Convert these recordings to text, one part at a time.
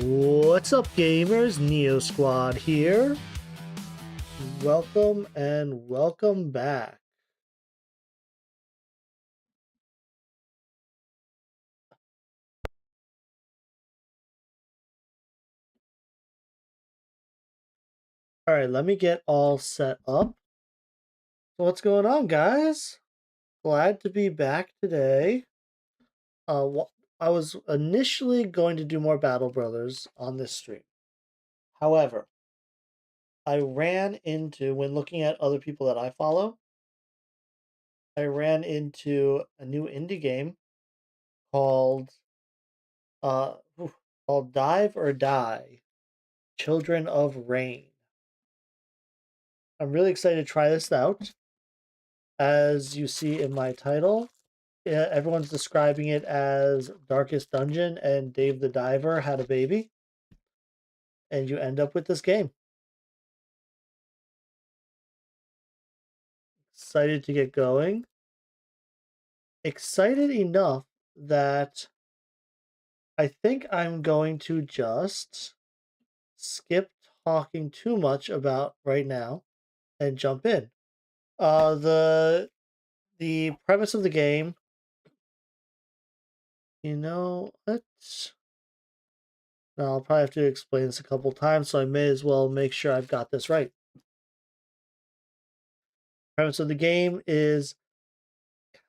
What's up, gamers? Neo Squad here. Welcome and welcome back. All right, let me get all set up. So what's going on, guys? Glad to be back today. I was initially going to do more Battle Brothers on this stream. However, I ran into, when looking at other people that I follow, I ran into a new indie game called uh called Dive or Die: Children of Rain. I'm really excited to try this out. As you see in my title, everyone's describing it as Darkest Dungeon and Dave the Diver had a baby. And you end up with this game. Excited to get going. Excited enough that I think I'm going to just skip talking too much about right now and jump in. The premise of the game, let's... Now, I'll probably have to explain this a couple times, so I may as well make sure I've got this right. Premise of the game is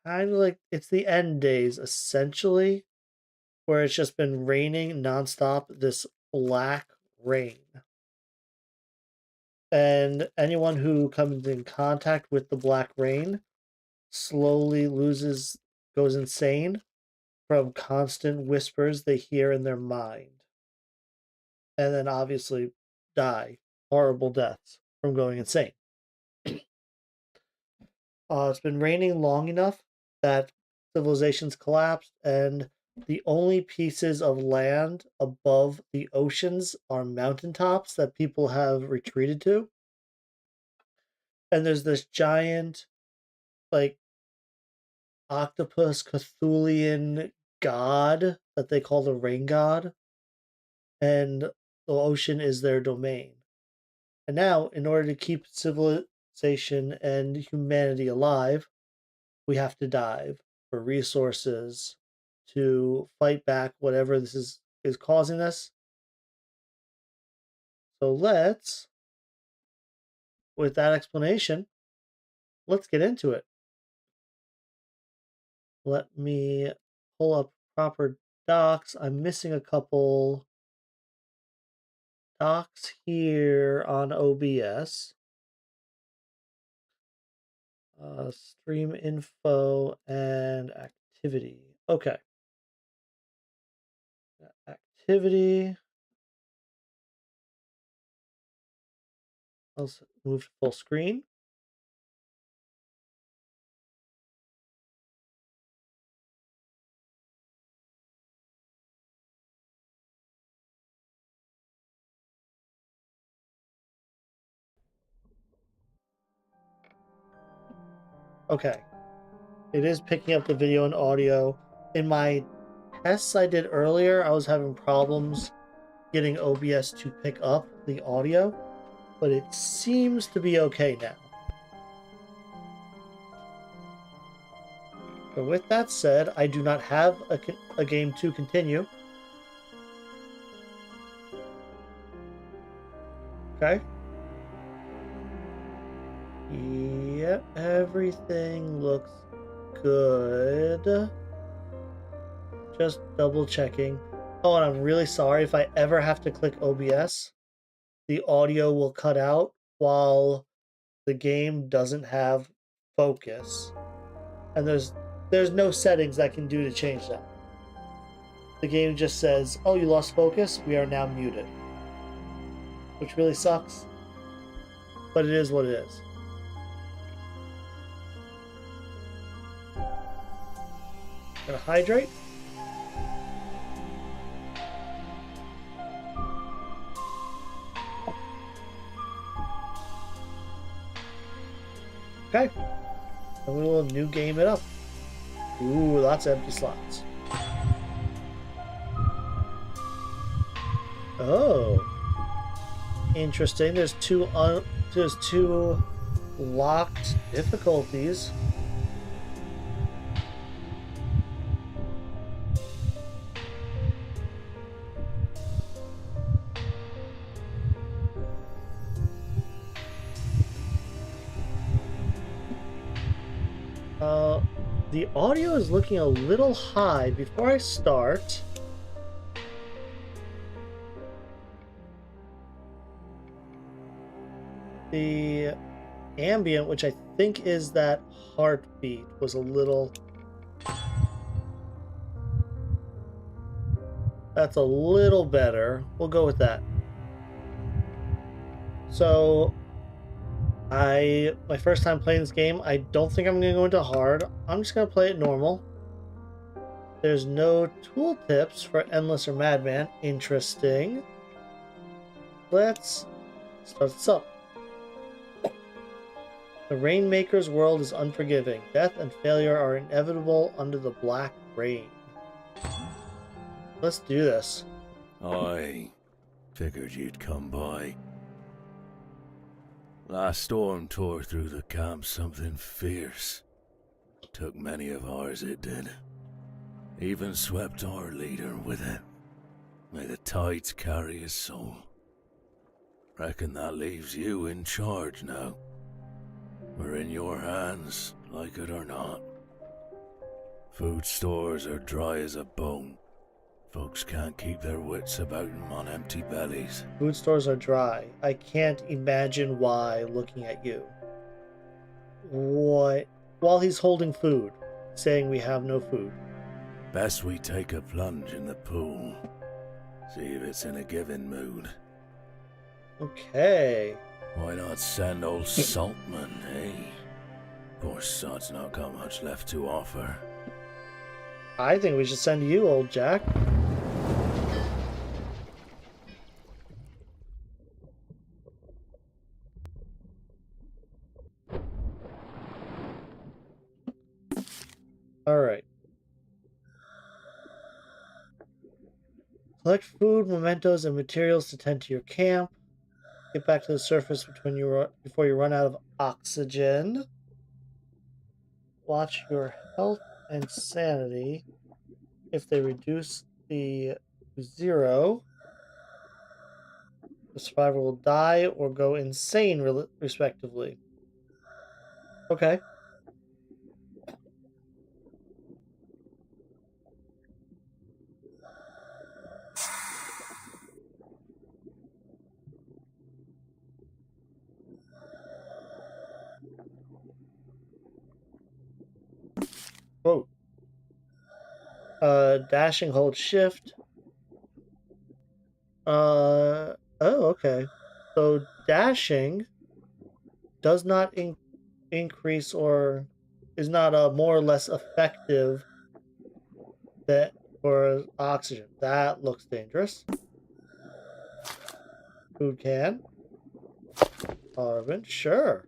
kind of like it's the end days, essentially, where it's just been raining nonstop, this black rain. And anyone who comes in contact with the black rain slowly goes insane from constant whispers they hear in their mind. And then obviously die horrible deaths from going insane. It's been raining long enough that civilizations collapsed, and the only pieces of land above the oceans are mountaintops that people have retreated to. And there's this giant, like, octopus Cthulhian god that they call the rain god, and the ocean is their domain. And now, in order to keep civilization and humanity alive, we have to dive for resources to fight back whatever this is causing us. So with that explanation, let's get into it. Let me pull up proper docs. I'm missing a couple docs here on OBS. Stream info and activity. Okay. Activity. Let's move to full screen. Okay. It is picking up the video and audio. In my tests I did earlier, I was having problems getting OBS to pick up the audio, but it seems to be okay now. So with that said, I do not have a game to continue. Okay. Yep, everything looks good. Just double checking. Oh, and I'm really sorry if I ever have to click OBS. The audio will cut out while the game doesn't have focus. And there's no settings I can do to change that. The game just says, oh, you lost focus? We are now muted. Which really sucks. But it is what it is. Gonna hydrate. Okay. And we will new game it up. Ooh, lots of empty slots. Oh. Interesting. There's two locked difficulties. The audio is looking a little high. Before I start, the ambient, which I think is that heartbeat, was a little... That's a little better. We'll go with that. So, my first time playing this game, I don't think I'm going to go into hard. I'm just going to play it normal. There's no tooltips for Endless or Madman. Interesting. Let's start this up. The Rainmaker's world is unforgiving. Death and failure are inevitable under the black rain. Let's do this. I figured you'd come by. Last storm tore through the camp something fierce. Took many of ours, it did. Even swept our leader with it. May the tides carry his soul. Reckon that leaves you in charge now. We're in your hands, like it or not. Food stores are dry as a bone. Folks can't keep their wits about them on empty bellies. Food stores are dry. I can't imagine why looking at you. What? While he's holding food, saying we have no food. Best we take a plunge in the pool. See if it's in a giving mood. Okay. Why not send old Saltman, eh? Poor sod's not got much left to offer. I think we should send you, old Jack. Alright. Collect food, mementos, and materials to tend to your camp. Get back to the surface before you run out of oxygen. Watch your health and sanity. If they reduce to 0, the survivor will die or go insane, respectively. Okay. Oh, dashing, hold shift. Oh, okay. So dashing does not increase or is not more or less effective that for oxygen. That looks dangerous. Food can. Carbon. Sure.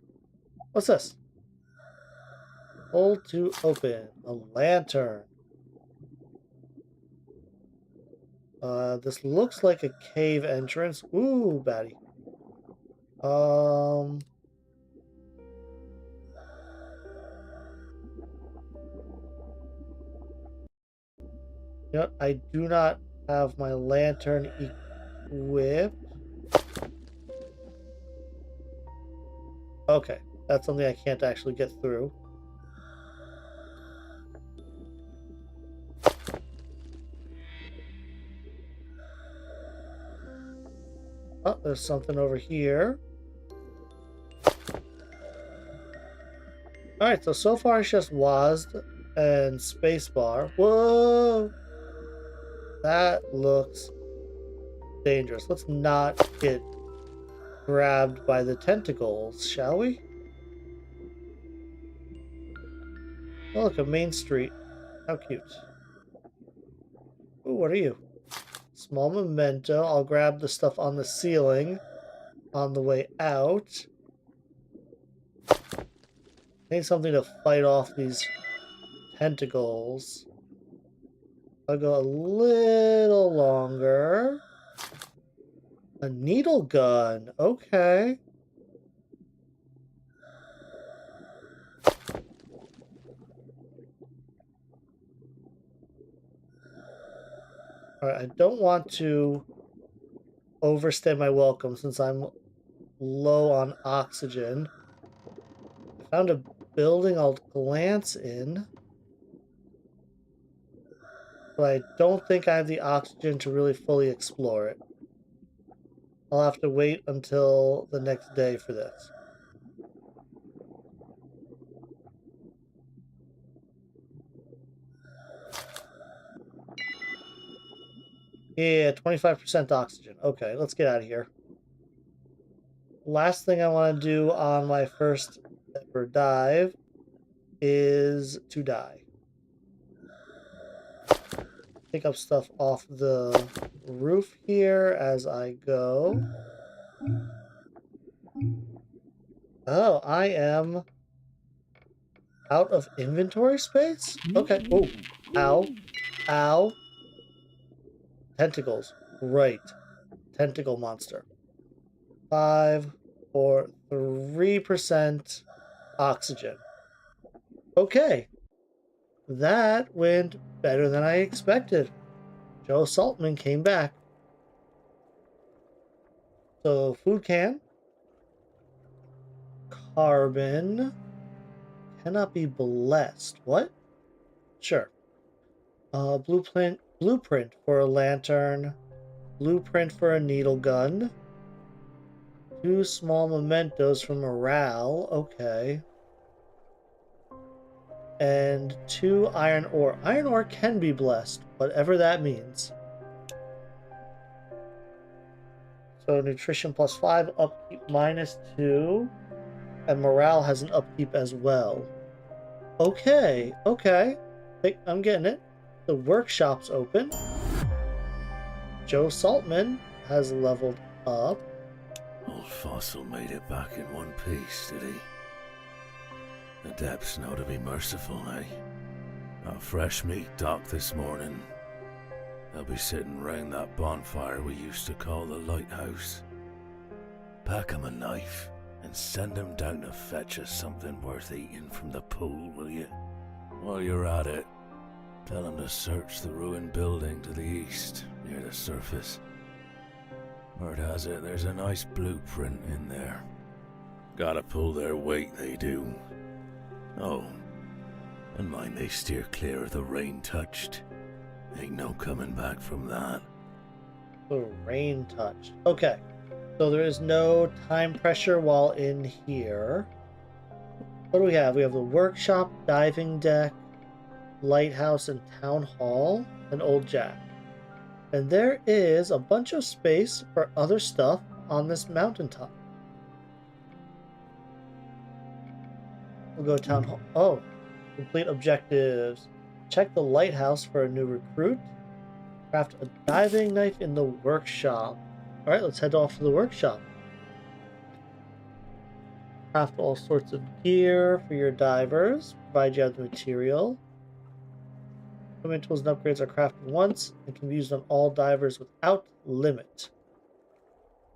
What's this? Hold to open. A lantern. This looks like a cave entrance. Ooh, baddie. You know, I do not have my lantern equipped. Okay, that's something I can't actually get through. Oh, there's something over here. Alright, so far it's just WASD and spacebar. Whoa! That looks dangerous. Let's not get grabbed by the tentacles, shall we? Oh, look, a main street. How cute. Ooh, what are you? Small memento. I'll grab the stuff on the ceiling on the way out. Need something to fight off these tentacles. I'll go a little longer. A needle gun. Okay. Alright, I don't want to overstay my welcome since I'm low on oxygen. I found a building I'll glance in. But I don't think I have the oxygen to really fully explore it. I'll have to wait until the next day for this. Yeah, 25% oxygen. Okay, let's get out of here. Last thing I want to do on my first ever dive is to die. Pick up stuff off the roof here as I go. Oh, I am out of inventory space? Okay. Oh, ow. Ow. Tentacles. Right. Tentacle monster. 5, 4, 3% oxygen. Okay. That went better than I expected. Joe Saltman came back. So, food can. Carbon. Cannot be blessed. What? Sure. Blueprint for a lantern. Blueprint for a needle gun. 2 small mementos for morale. Okay. And 2 iron ore. Iron ore can be blessed, whatever that means. So nutrition +5, upkeep -2, and morale has an upkeep as well. Okay, okay. I'm getting it. The workshop's open. Joe Saltman has leveled up. Old Fossil made it back in one piece, did he? The depths know to be merciful, eh? Got fresh meat docked this morning. They'll be sitting round that bonfire we used to call the lighthouse. Pack 'em a knife and send 'em down to fetch us something worth eating from the pool, will you? While you're at it, tell 'em to search the ruined building to the east, near the surface. Word has it, there's a nice blueprint in there. Gotta pull their weight, they do. Oh, and mind they steer clear of the rain-touched. Ain't no coming back from that. The rain touched. Okay. So there is no time pressure while in here. What do we have? We have the workshop, diving deck, lighthouse, and town hall, and Old Jack. And there is a bunch of space for other stuff on this mountaintop. We'll go to town hall. Oh, complete objectives. Check the lighthouse for a new recruit. Craft a diving knife in the workshop. Alright, let's head off to the workshop. Craft all sorts of gear for your divers, provide you have the material. Equipment, tools, and upgrades are crafted once and can be used on all divers without limit.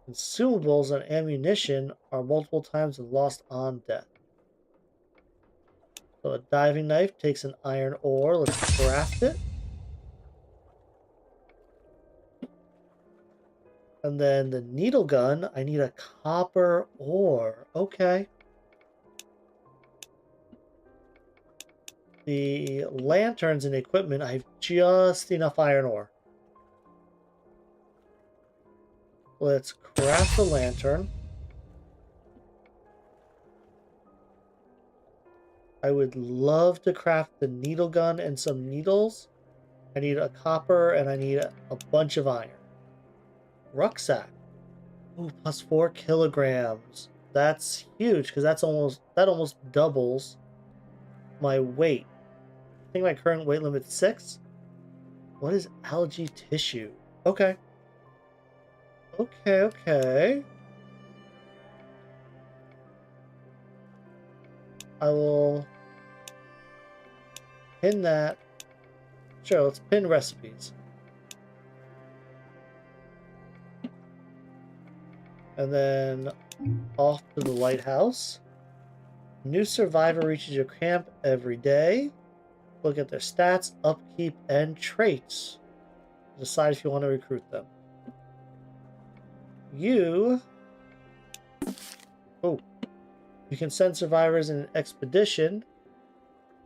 Consumables and ammunition are multiple times and lost on death. So a diving knife takes an iron ore. Let's craft it. And then the needle gun, I need a copper ore. Okay. The lanterns and equipment, I have just enough iron ore. Let's craft the lantern. I would love to craft the needle gun and some needles. I need a copper and I need a bunch of iron. Rucksack. Ooh, plus 4 kilograms. That's huge because that almost doubles my weight. I think my current weight limit's 6. What is algae tissue? Okay. Okay. I will pin that. Sure, let's pin recipes. And then off to the lighthouse. New survivor reaches your camp every day. Look at their stats, upkeep, and traits. Decide if you want to recruit them. You can send survivors in an expedition.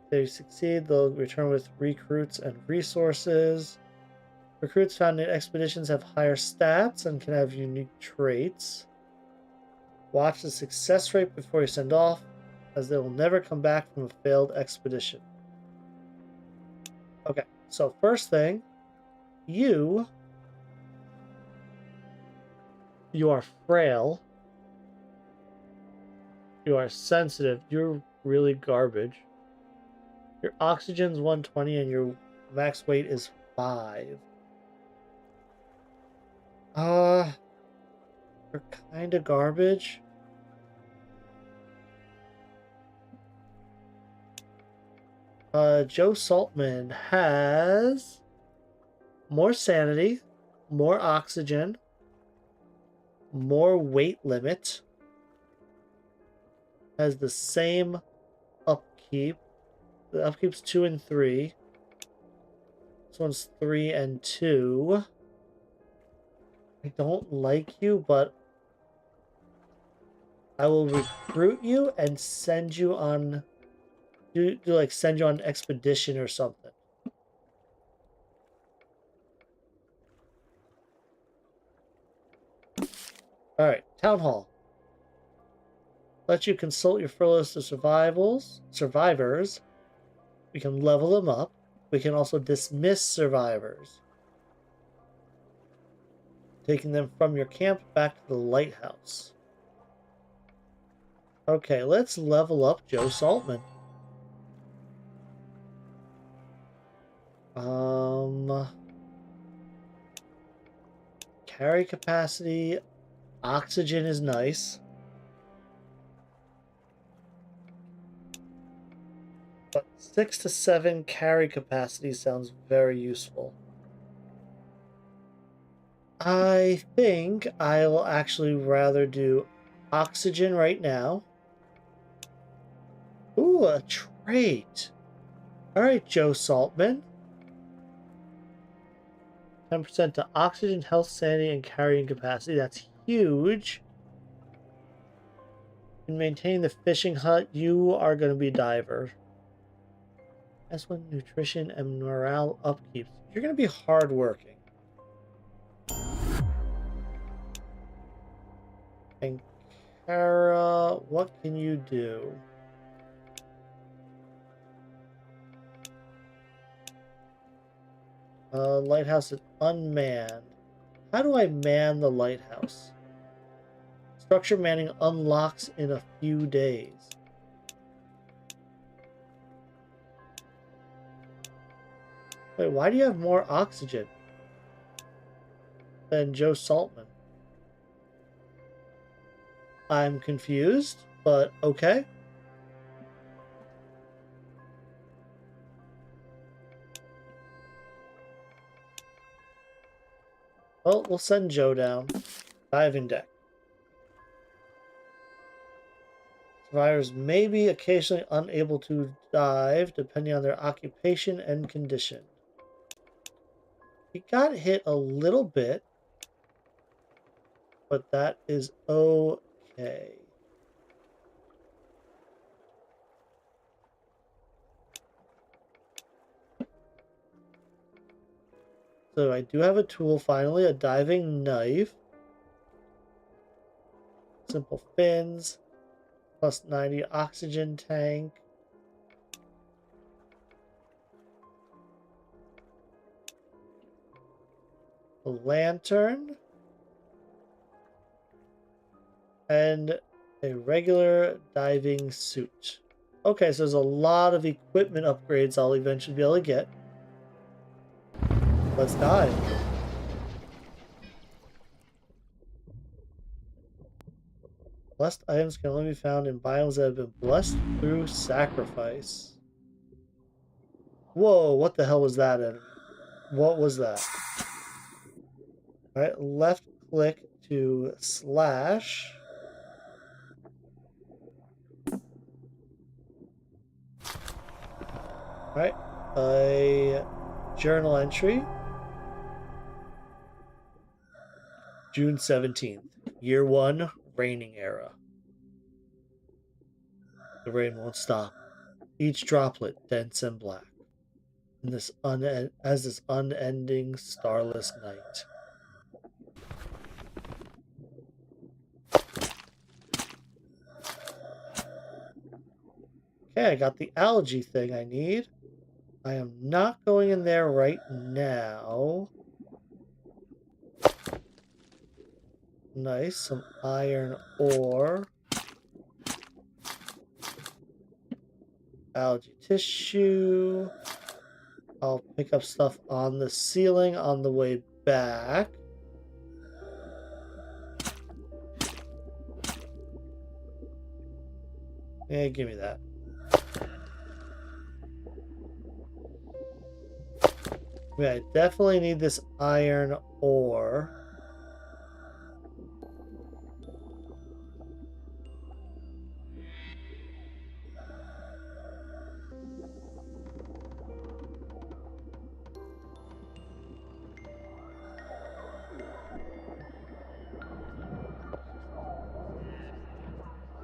If they succeed, they'll return with recruits and resources. Recruits found in expeditions have higher stats and can have unique traits. Watch the success rate before you send off, as they will never come back from a failed expedition. Okay, so first thing, you are frail. You are sensitive. You're really garbage. Your oxygen's 120 and your max weight is 5. You're kind of garbage. Joe Saltman has more sanity, more oxygen, more weight limit, has the same upkeep. The upkeep's 2 and 3. This one's 3 and 2. I don't like you, but I will recruit you and send you on send you on an expedition or something. Alright, Town Hall. Let you consult your fellow survivors. We can level them up. We can also dismiss survivors, taking them from your camp back to the lighthouse. Okay, let's level up Joe Saltman. Carry capacity, oxygen is nice. But 6 to 7 carry capacity sounds very useful. I think I will actually rather do oxygen right now. Ooh, a trait. Alright, Joe Saltman. 10% to oxygen, health, sanity, and carrying capacity. That's huge. And maintain the fishing hut. You are going to be a diver. S1 nutrition and morale upkeep. You're going to be hardworking. And Kara, what can you do? Lighthouse is unmanned. How do I man the lighthouse? Structure manning unlocks in a few days. Wait, why do you have more oxygen than Joe Saltman? I'm confused, but okay. Well, we'll send Joe down. Diving deck. Survivors may be occasionally unable to dive, depending on their occupation and condition. He got hit a little bit, but that is okay. So I do have a tool finally, a diving knife. Simple fins. Plus 90 oxygen tank. A lantern. And a regular diving suit. Okay, so there's a lot of equipment upgrades I'll eventually be able to get. Let's dive. Blessed items can only be found in biomes that have been blessed through sacrifice. Whoa, what the hell was that enemy? What was that? Alright, left click to slash. Alright, a journal entry. June 17th, year 1, raining era. The rain won't stop. Each droplet dense and black. In this unending starless night. Okay, I got the algae thing I need. I am not going in there right now. Nice, some iron ore. Algae tissue. I'll pick up stuff on the ceiling on the way back. Yeah, give me that. Yeah, I definitely need this iron ore.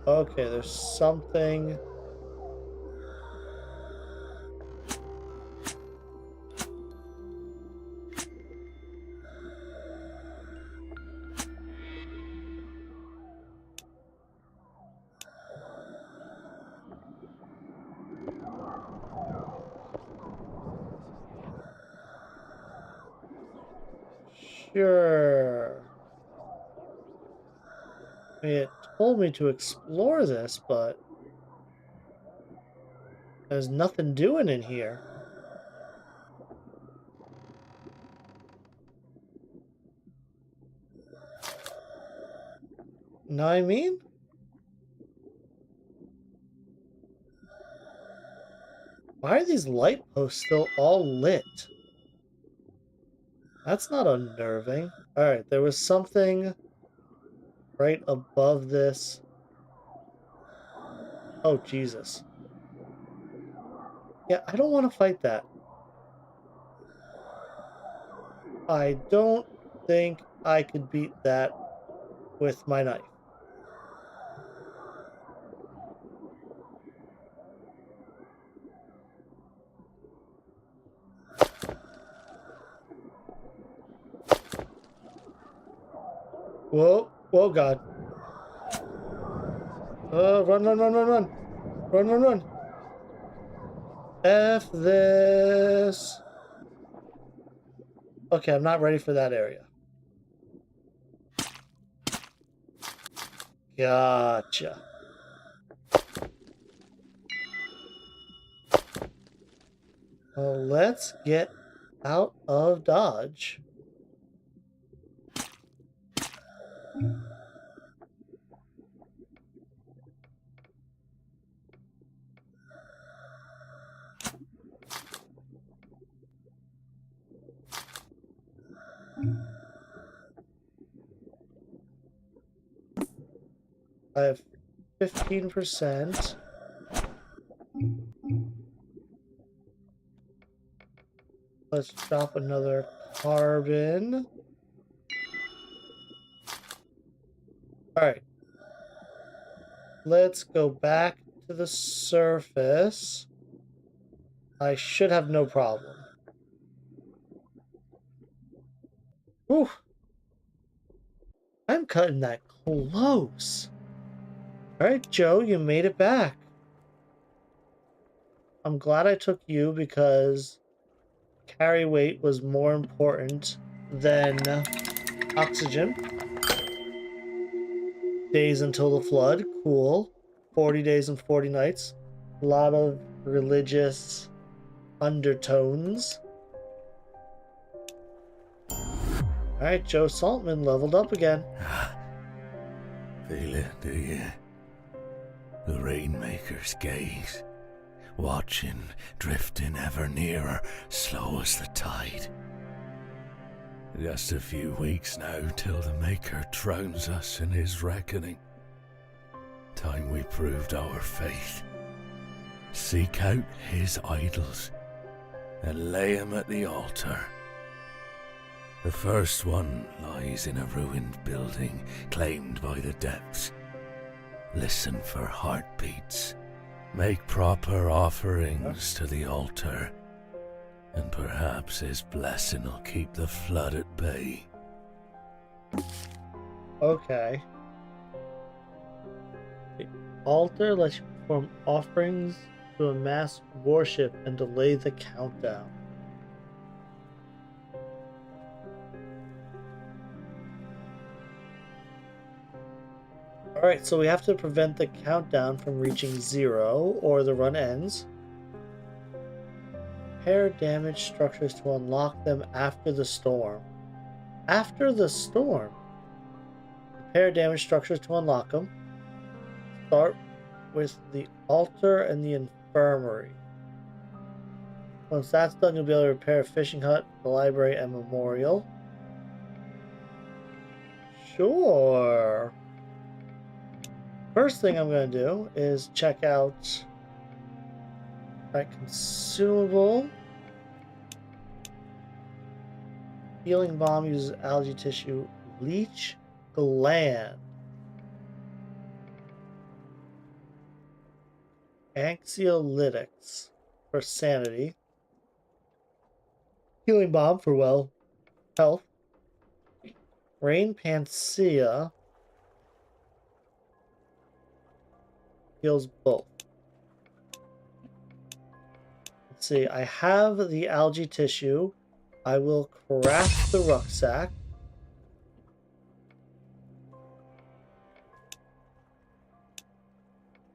Okay, there's something. Sure. I mean, it told me to explore this, but there's nothing doing in here. Know what I mean? Why are these light posts still all lit? That's not unnerving. Alright, there was something right above this. Oh, Jesus. Yeah, I don't want to fight that. I don't think I could beat that with my knife. Whoa, whoa, God. Run, run, run, run, run. Run, run, run. F this. Okay, I'm not ready for that area. Gotcha. Well, let's get out of Dodge. I have 15%. Let's drop another carbon. Alright. Let's go back to the surface. I should have no problem. Whew. I'm cutting that close. Alright, Joe, you made it back. I'm glad I took you because carry weight was more important than oxygen. Days until the flood, cool. 40 days and 40 nights. A lot of religious undertones. Alright, Joe Saltman leveled up again. Feel it, do you? The Rainmaker's gaze. Watching, drifting ever nearer, slow as the tide. Just a few weeks now till the Maker drowns us in his reckoning. Time we proved our faith. Seek out his idols and lay him at the altar. The first one lies in a ruined building claimed by the depths. Listen for heartbeats. Make proper offerings to the altar, and perhaps his blessing will keep the flood at bay. Okay. The altar lets you perform offerings to amass worship and delay the countdown. Alright, so we have to prevent the countdown from reaching 0 or the run ends. Repair damaged structures to unlock them after the storm. After the storm? Repair damaged structures to unlock them. Start with the altar and the infirmary. Once that's done, you'll be able to repair a fishing hut, the library, and memorial. Sure. First thing I'm going to do is check out consumable. Healing bomb uses algae tissue. Leech gland. Anxiolytics for sanity. Healing bomb for health. Rain Panacea heals both. Let's see, I have the algae tissue. I will craft the rucksack.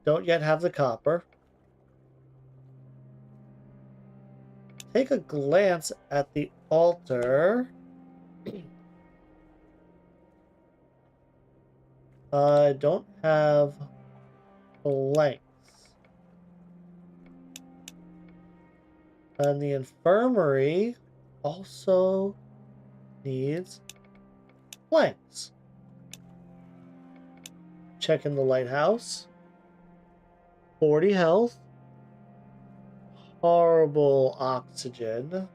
Don't yet have the copper. Take a glance at the altar. I don't have blanks. And the infirmary also needs blanks. Checking the lighthouse. 40 health. Horrible oxygen.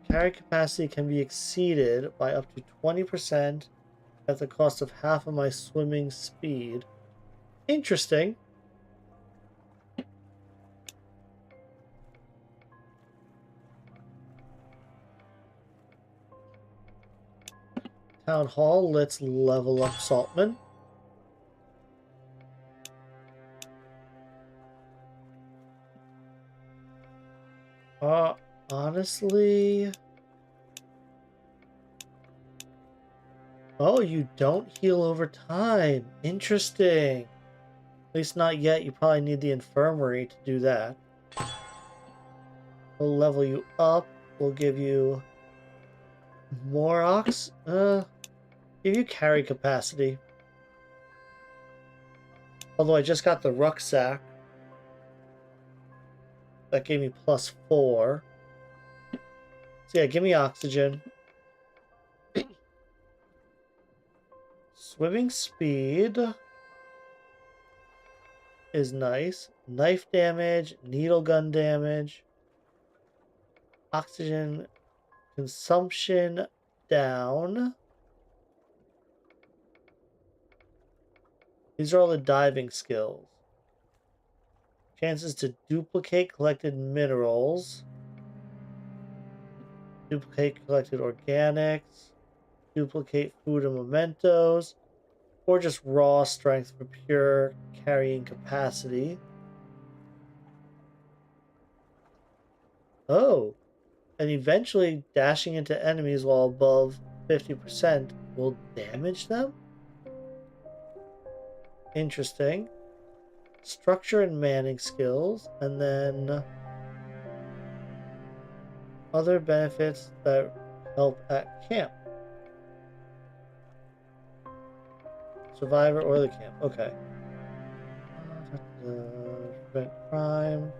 Carry capacity can be exceeded by up to 20% at the cost of half of my swimming speed. Interesting. Town Hall, let's level up Saltman. honestly... Oh, you don't heal over time. Interesting. At least not yet. You probably need the infirmary to do that. We'll level you up. We'll give you more give you carry capacity. Although I just got the rucksack. That gave me +4. So yeah, give me oxygen. Swimming speed is nice. Knife damage, needle gun damage. Oxygen consumption down. These are all the diving skills. Chances to duplicate collected minerals. Duplicate collected organics. Duplicate food and mementos. Or just raw strength for pure carrying capacity. Oh. And eventually dashing into enemies while above 50% will damage them? Interesting. Structure and manning skills, and then other benefits that help at camp. Survivor or the camp. Okay. Prevent crime.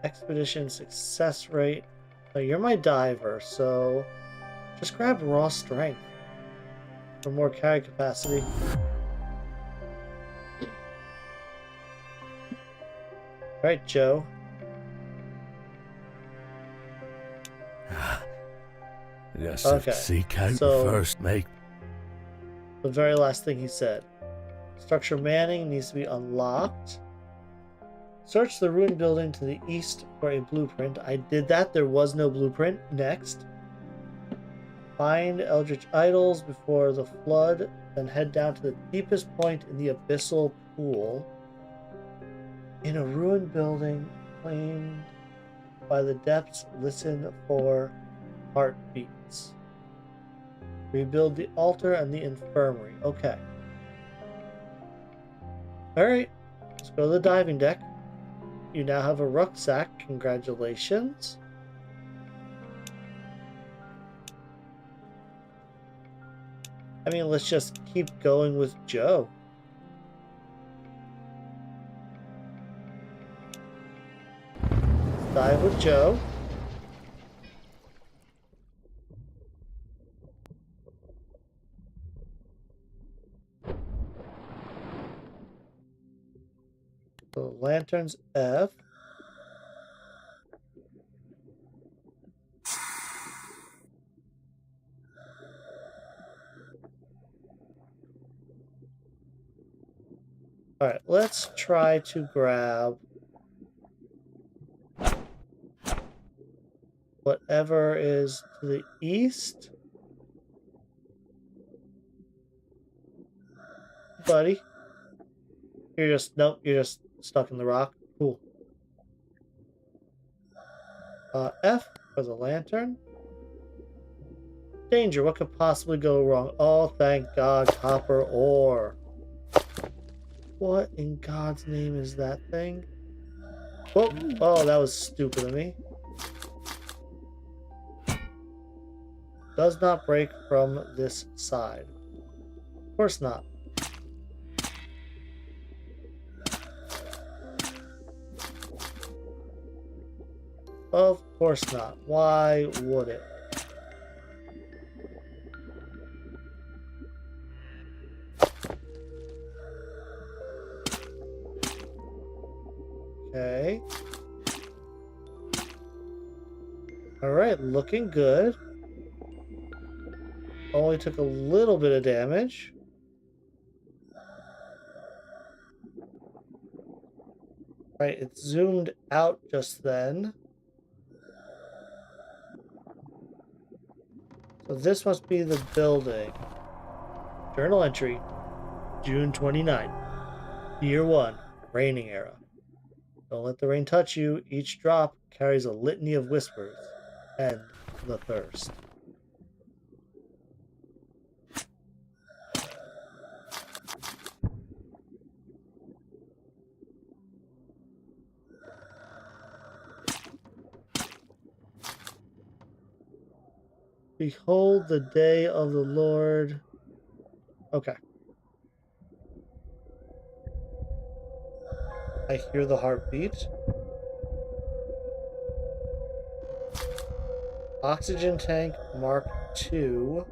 Expedition success rate. Oh, you're my diver, so just grab raw strength for more carry capacity. Alright, Joe. Yes, Okay, seek out so first, mate. the very last thing he said. Structure manning needs to be unlocked. Search the ruined building to the east for a blueprint. I did that. There was no blueprint. Next. Find eldritch idols before the flood, then head down to the deepest point in the abyssal pool. In a ruined building claimed by the depths, listen for heartbeats. Rebuild the altar and the infirmary. Okay. Alright. Let's go to the diving deck. You now have a rucksack. Congratulations. I mean, let's just keep going with Joe. Let's dive with Joe. So lanterns F. Alright, let's try to grab whatever is to the east. Buddy. Nope, you're just stuck in the rock. Cool. F for the lantern. Danger, what could possibly go wrong? Oh, thank God, copper ore. What in God's name is that thing? Whoa. Oh, that was stupid of me. Does not break from this side. Of course not. Of course not. Why would it? Okay. Alright, looking good. Only took a little bit of damage. Right, it zoomed out just then. So this must be the building. Journal entry. June 29th. Year 1. Raining era. Don't let the rain touch you. Each drop carries a litany of whispers. end the thirst. Behold the day of the Lord. Okay. I hear the heartbeat. Oxygen tank Mark II.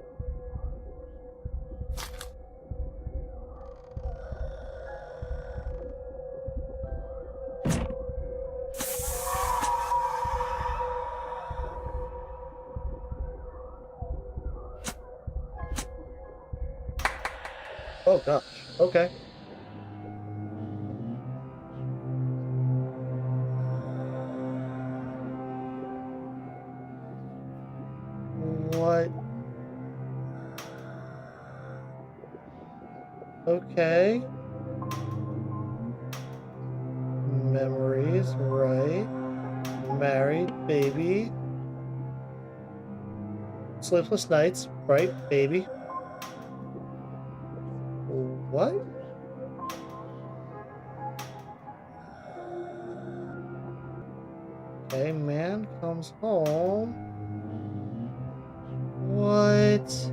Oh gosh. Okay. What? Okay. Memories, right. Married, baby. Sleepless nights, right, baby. What? Okay, man comes home. What?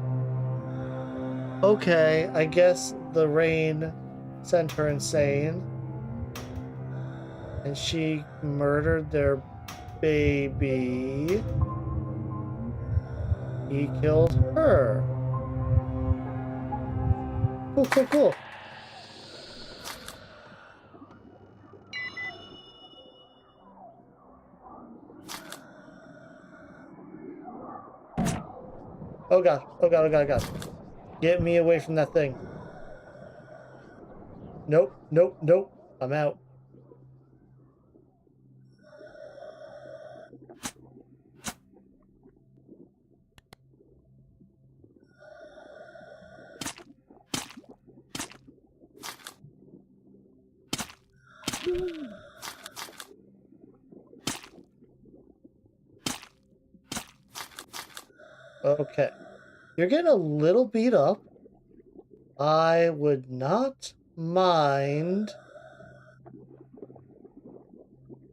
Okay, I guess the rain sent her insane. And she murdered their baby. He killed her. Cool, cool, cool. Oh god, oh god, oh god, oh god. Get me away from that thing. Nope, nope, nope. I'm out. Okay. You're getting a little beat up. I would not mind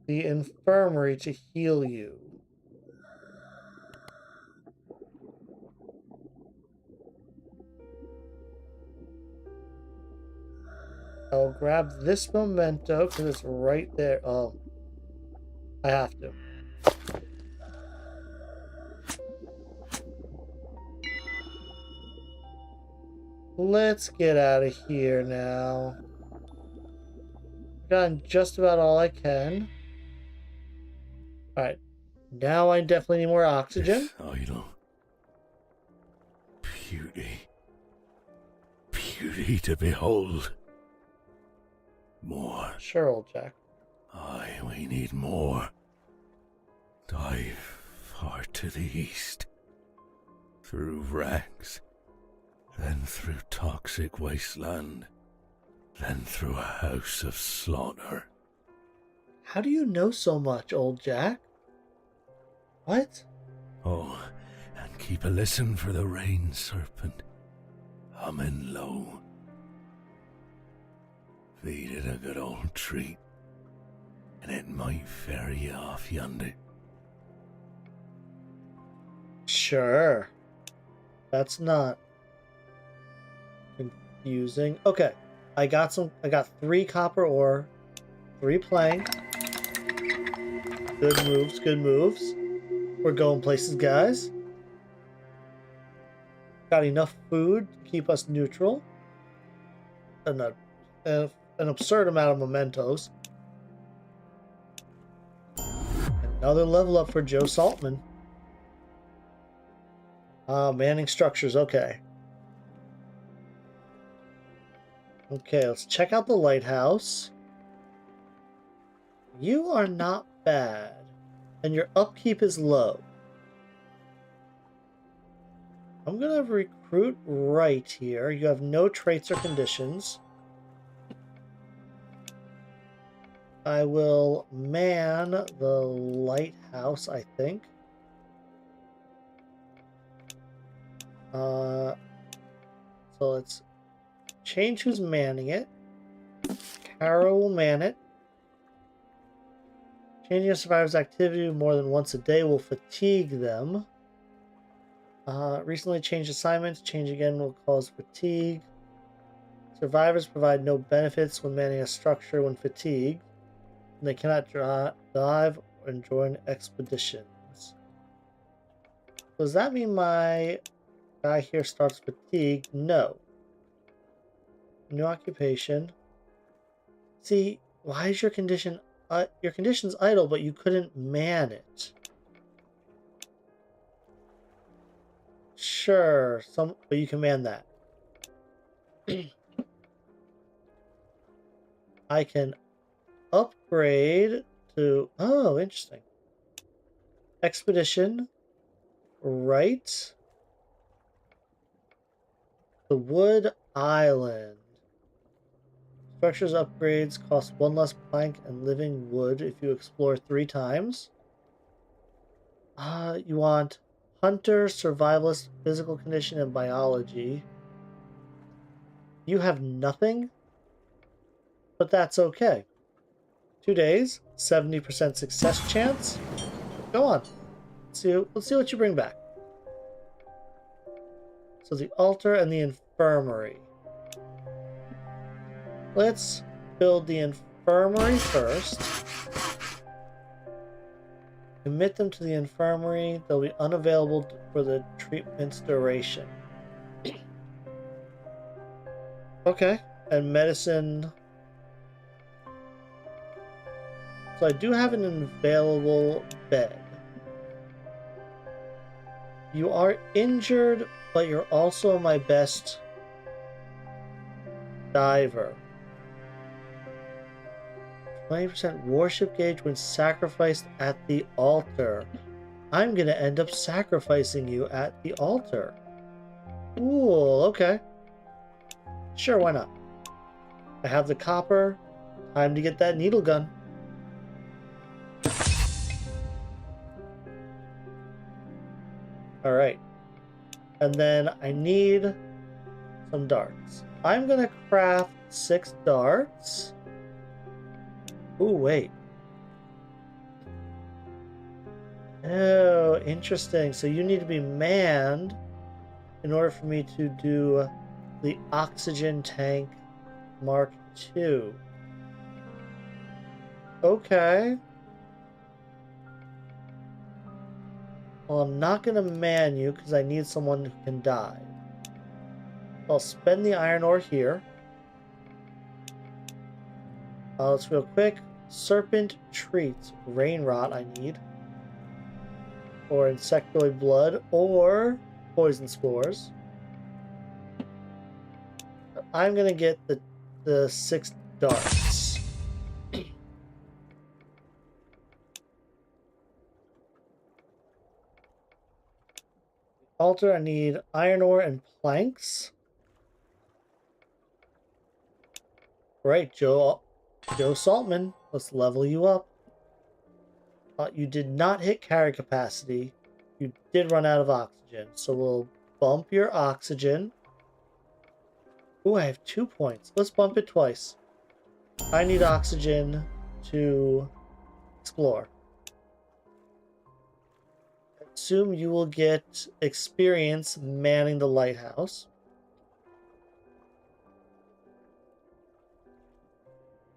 the infirmary to heal you. I'll grab this memento because it's right there. Oh, I have to. Let's get out of here now. I've gotten just about all I can. Alright. Now I definitely need more oxygen. This idol. Beauty. Beauty to behold. More. Sure, old Jack. Aye, we need more. Dive far to the east. Through wrecks. Then through toxic wasteland. Then through a house of slaughter. How do you know so much, old Jack? What? Oh, and keep a listen for the rain serpent. Humming low. Feed it a good old treat, and it might ferry you off yonder. Sure. That's not confusing. Okay. I got 3 copper ore, 3 plank. Good moves, good moves. We're going places, guys. Got enough food to keep us neutral. And an absurd amount of mementos. Another level up for Joe Saltman. Manning structures, okay. Okay, let's check out the lighthouse. You are not bad. And your upkeep is low. I'm gonna recruit right here. You have no traits or conditions. I will man the lighthouse, I think. So let's change who's manning it. Kara will man it. Changing a survivor's activity more than once a day will fatigue them. Recently changed assignments. Change again will cause fatigue. Survivors provide no benefits when manning a structure when fatigued. And they cannot dive or join expeditions. Does that mean my guy here starts fatigue? No. New occupation. See, why is your condition's idle, but you couldn't man it? Sure, but you can man that. I can upgrade to, oh, interesting. Expedition, right? The Wood Island. Structures upgrades cost 1 less plank and living wood if you explore 3 times. You want Hunter, Survivalist, Physical Condition, and Biology. You have nothing? But that's okay. 2 days, 70% success chance. Go on. Let's see what you bring back. So the altar and the infirmary. Let's build the infirmary first. Commit them to the infirmary. They'll be unavailable for the treatment's duration. Okay. And medicine. So I do have an available bed. You are injured, but you're also my best diver. 20% worship gauge when sacrificed at the altar. I'm gonna end up sacrificing you at the altar. Cool, okay. Sure, why not? I have the copper. Time to get that needle gun. Alright. And then I need some darts. I'm gonna craft 6 darts. Ooh, wait. Oh, interesting. So you need to be manned in order for me to do the oxygen tank Mark II. Okay. Well, I'm not going to man you because I need someone who can dive. I'll spend the iron ore here. Let's real quick. Serpent treats. Rain rot I need. Or insectoid blood. Or poison spores. I'm going to get the 6 darts. Altar, I need iron ore and planks. Right, Joe Saltman, let's level you up. You did not hit carry capacity. You did run out of oxygen, so we'll bump your oxygen. Ooh, I have 2 points. Let's bump it twice. I need oxygen to explore. Assume you will get experience manning the lighthouse.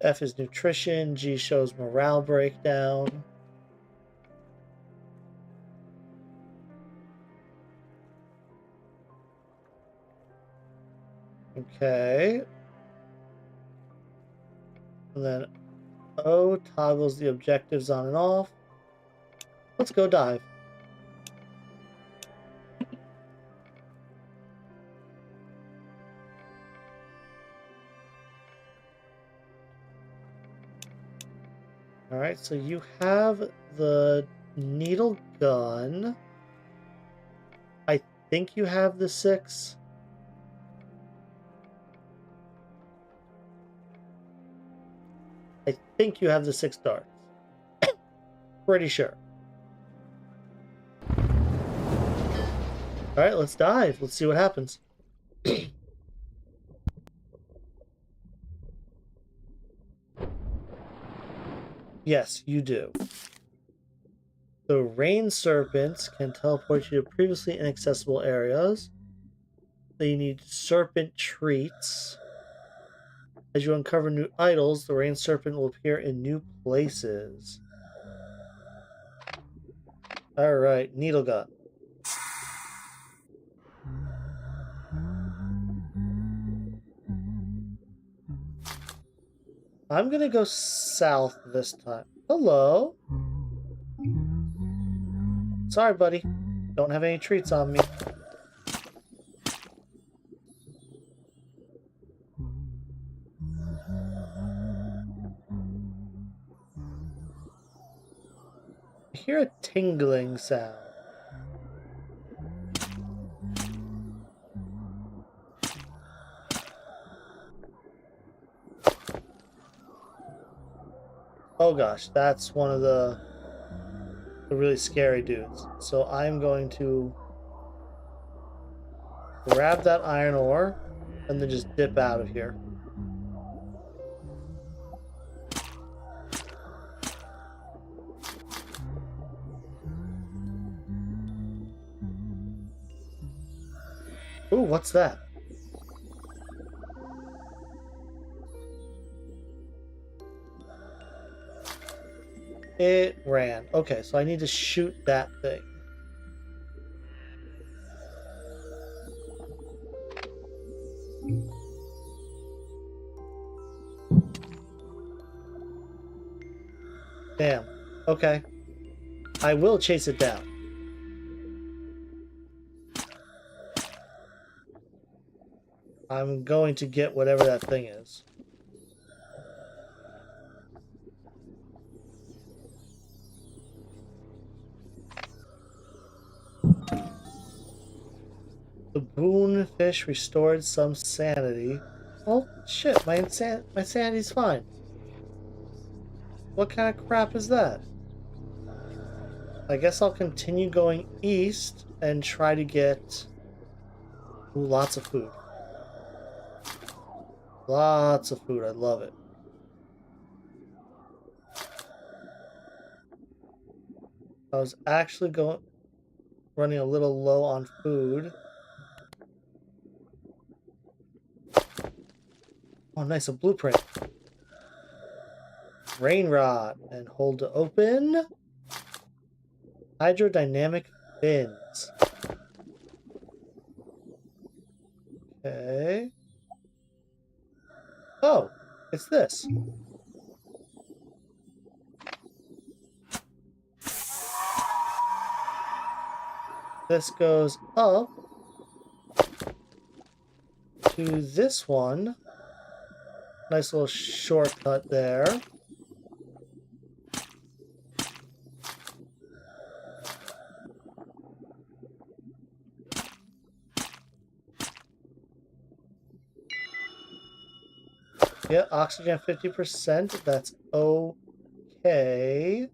F is nutrition. G shows morale breakdown. Okay. And then O toggles the objectives on and off. Let's go dive. Alright, so you have the needle gun. I think you have the 6. I think you have the 6 darts. Pretty sure. Alright, let's dive. Let's see what happens. Yes, you do. The rain serpents can teleport you to previously inaccessible areas. They need serpent treats. As you uncover new idols, the rain serpent will appear in new places. Alright, needle gun. I'm gonna go south this time. Hello? Sorry, buddy. Don't have any treats on me. I hear a tingling sound. Oh gosh, that's one of the really scary dudes. So I'm going to grab that iron ore and then just dip out of here. Ooh, what's that? It ran. Okay, so I need to shoot that thing. Damn. Okay. I will chase it down. I'm going to get whatever that thing is. The boonfish restored some sanity. Oh shit, my sanity's fine. What kind of crap is that? I guess I'll continue going east and try to get lots of food. Lots of food, I love it. I was actually running a little low on food. Oh, nice, a blueprint. Rain rod and hold to open. Hydrodynamic fins. Okay. Oh, it's this. This goes up to this one. Nice little shortcut there. Yeah, oxygen 50%. That's okay.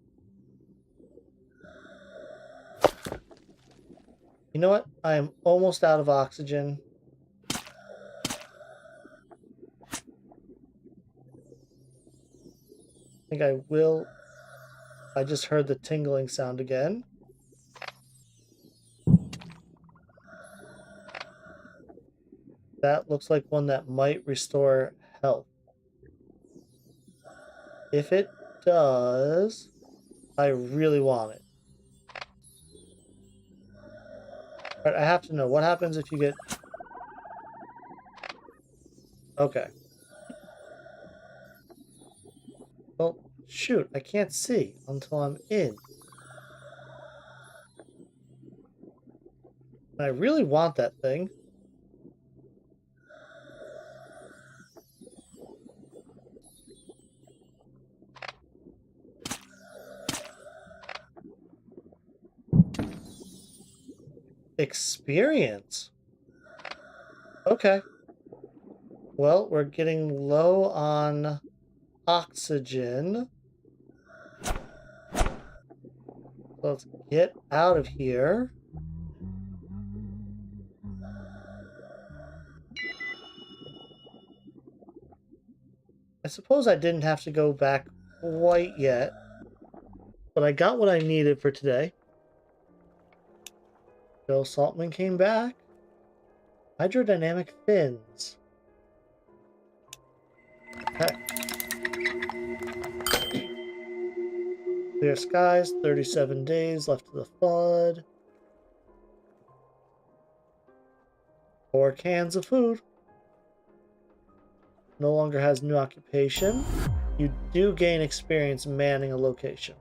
You know what? I am almost out of oxygen. I think I will. I just heard the tingling sound again. That looks like one that might restore health. If it does, I really want it. But I have to know, what happens if you get... Okay. Well, shoot, I can't see until I'm in. And I really want that thing. Experience. Okay. Well, we're getting low on oxygen. Let's get out of here. suppose I didn't have to go back quite yet, but I got what I needed for today. Bill Saltman came back. Hydrodynamic fins. Okay. Clear skies, 37 days left of the flood. 4 cans of food. No longer has new occupation. You do gain experience manning a location.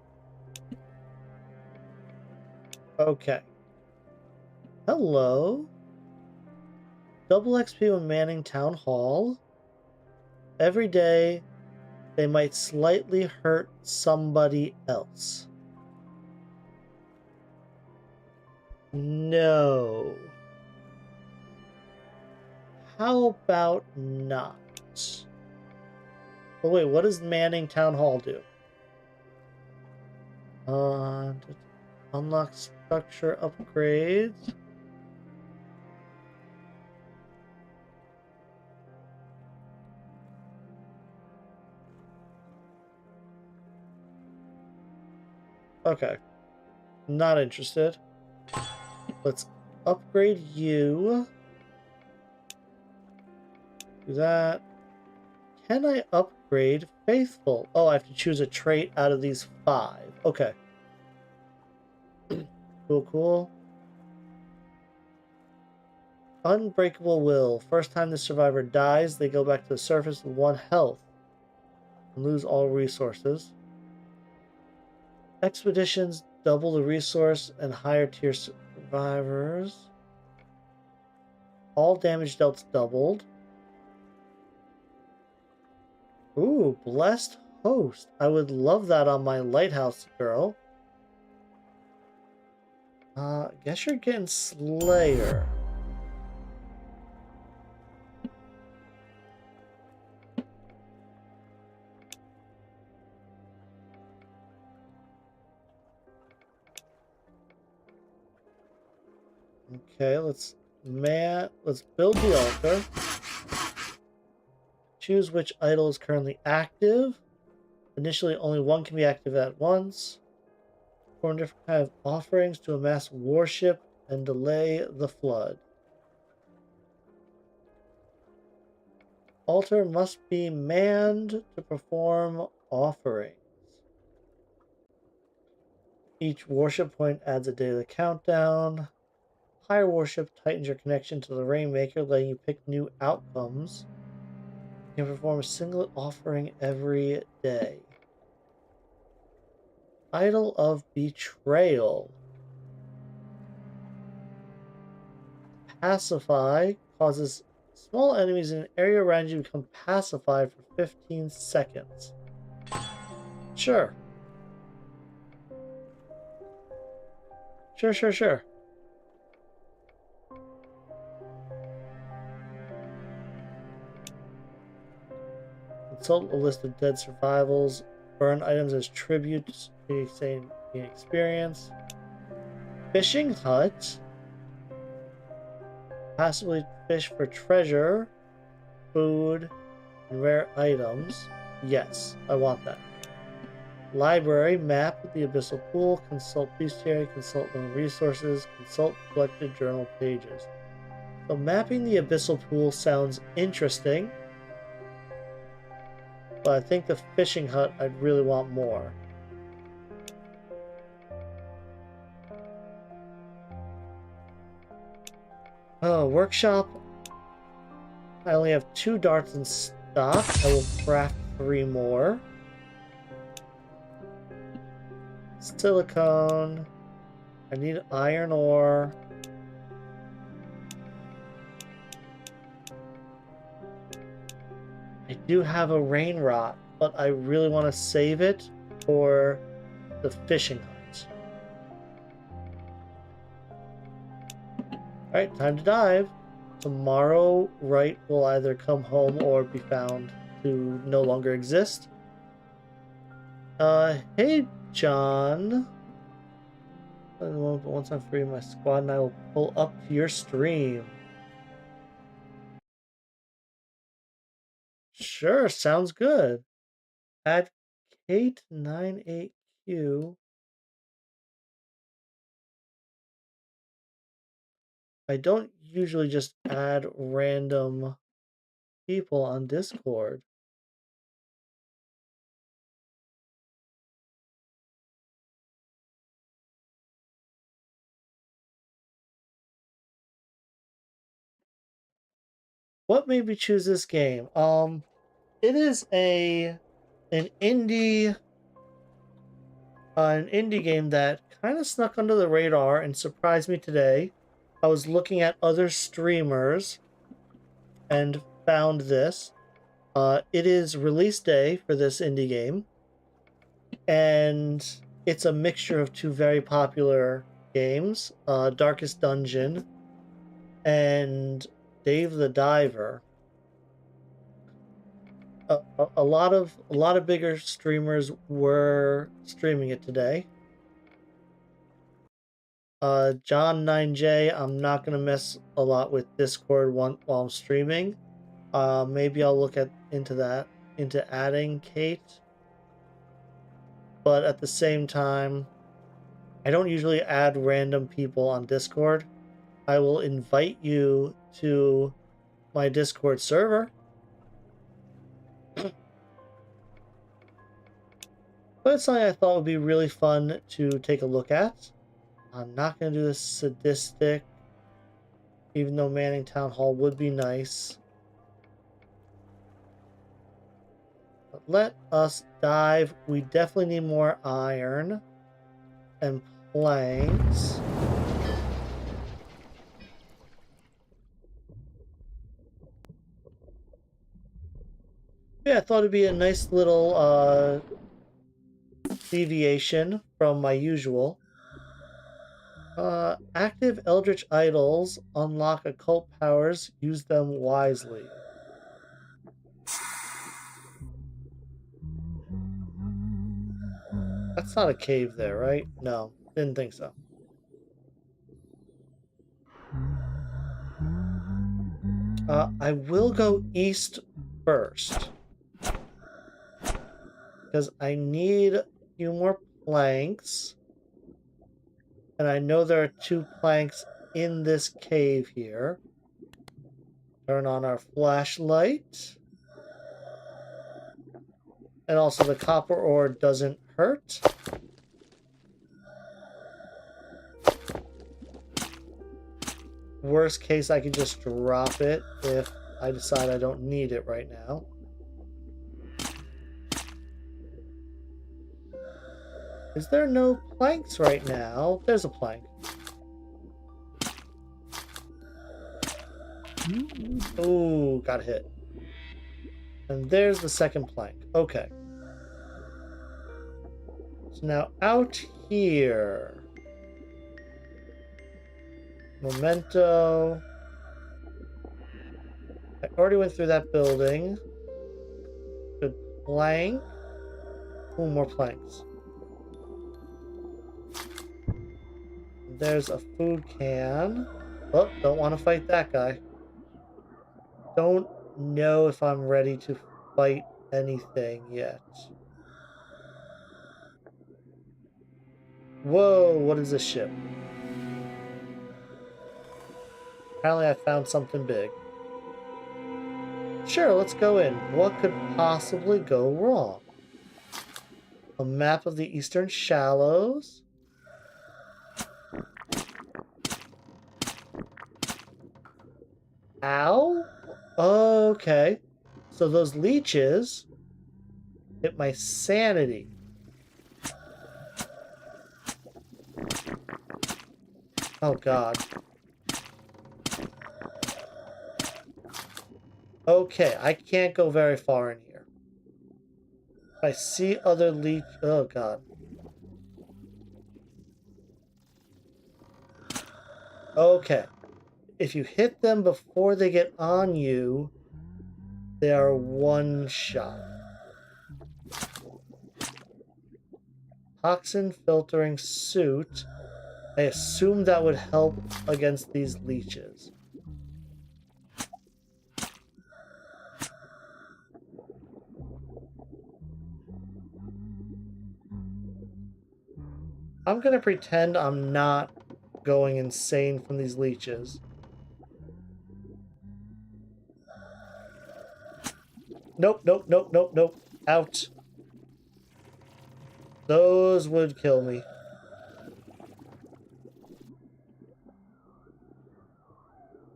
Okay. Hello. Double XP when manning town hall. Every day, they might slightly hurt somebody else. No. How about not? Oh wait, what does manning town hall do? Unlock structure upgrades. Okay. Not interested. Let's upgrade you. Do that. Can I upgrade Faithful? Oh, I have to choose a trait out of these 5. Okay. Cool, cool. Unbreakable Will. First time the survivor dies, they go back to the surface with 1 health and lose all resources. Expeditions double the resource and higher tier survivors. All damage dealt doubled. Ooh, Blessed Host. I would love that on my lighthouse girl. Guess you're getting Slayer. Okay, let's build the altar. Choose which idol is currently active. Initially, only 1 can be active at once. Perform different kind of offerings to amass worship and delay the flood. Altar must be manned to perform offerings. Each worship point adds a daily countdown. Higher worship tightens your connection to the Rainmaker, letting you pick new outcomes. You can perform a single offering every day. Idol of Betrayal. Pacify causes small enemies in an area around you to become pacified for 15 seconds. Sure. Sure. Consult a list of dead survivals. Burn items as tributes to gain experience. Fishing hut. Passively fish for treasure, food, and rare items. Yes, I want that. Library, map the abyssal pool, consult bestiary, consult known resources, consult collected journal pages. So mapping the abyssal pool sounds interesting, but I think the fishing hut I'd really want more. Oh, workshop. I only have 2 darts in stock. I will craft 3 more. Silicone. I need iron ore. I do have a rain rot, but I really want to save it for the fishing hut. Alright, time to dive. Tomorrow, Wright will either come home or be found to no longer exist. Hey, John. But once I'm free, my squad and I will pull up to your stream. Sure, sounds good. Add Kate98Q. I don't usually just add random people on Discord. What made me choose this game? It is an indie an indie game that kind of snuck under the radar and surprised me today. I was looking at other streamers and found this. It is release day for this indie game, and it's a mixture of two very popular games, Darkest Dungeon and Dave the Diver. A lot of bigger streamers were streaming it today. John9J, I'm not gonna mess a lot with Discord while I'm streaming. Maybe I'll look into adding Kate, but at the same time, I don't usually add random people on Discord. I will invite you to my Discord server. But it's something I thought would be really fun to take a look at. I'm not going to do this sadistic, even though Manning Town Hall would be nice. But let us dive. We definitely need more iron and planks. Yeah, I thought it'd be a nice little deviation from my usual. Active Eldritch Idols unlock occult powers. Use them wisely. That's not a cave there, right? No, didn't think so. I will go east first, because I need a few more planks. And I know there are 2 planks in this cave here. Turn on our flashlight. And also the copper ore doesn't hurt. Worst case, I can just drop it if I decide I don't need it right now. Is there no planks right now? There's a plank. Ooh, got hit. And there's the second plank. Okay. So now out here. Memento. I already went through that building. Good plank. Ooh, more planks. There's a food can. Oh, don't want to fight that guy. Don't know if I'm ready to fight anything yet. Whoa, what is this ship? Apparently I found something big. Sure, let's go in. What could possibly go wrong? A map of the Eastern Shallows. Ow? Okay. So those leeches hit my sanity. Oh god. Okay, I can't go very far in here. If I see other leech... Oh god. Okay. If you hit them before they get on you, they are one shot. Toxin filtering suit. I assume that would help against these leeches. I'm gonna pretend I'm not going insane from these leeches. Nope, nope, nope, nope, nope. Out. Those would kill me.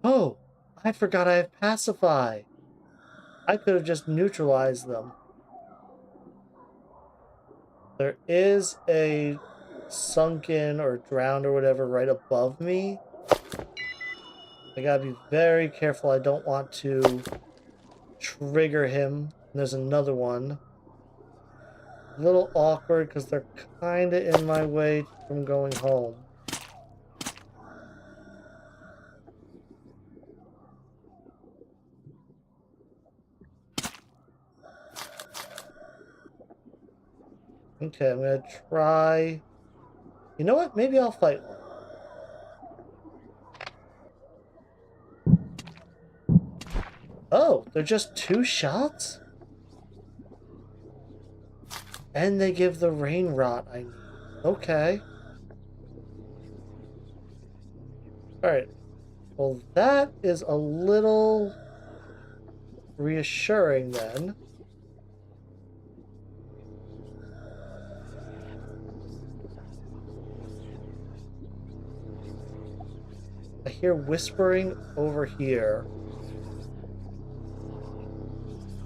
Oh, I forgot I have pacify. I could have just neutralized them. There is a sunken or drowned or whatever right above me. I gotta be very careful. I don't want to trigger him. And there's another one. A little awkward because they're kind of in my way from going home. Okay, I'm gonna try. You know what? Maybe I'll fight one. Oh, they're just 2 shots? And they give the rain rot I need. Okay. Alright. Well, that is a little reassuring then. I hear whispering over here.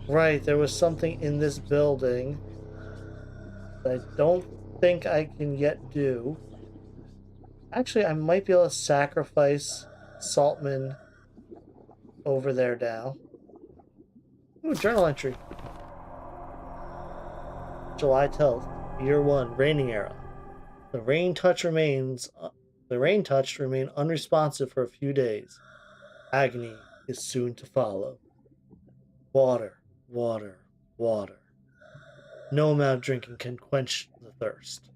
Right, there was something in this building that I don't think I can yet do. Actually, I might be able to sacrifice Saltman over there now. Ooh, journal entry. July 12th, Year 1, Raining Era. The rain touch remains. The rain touch remain unresponsive for a few days. Agony is soon to follow. Water, water, water. No amount of drinking can quench the thirst.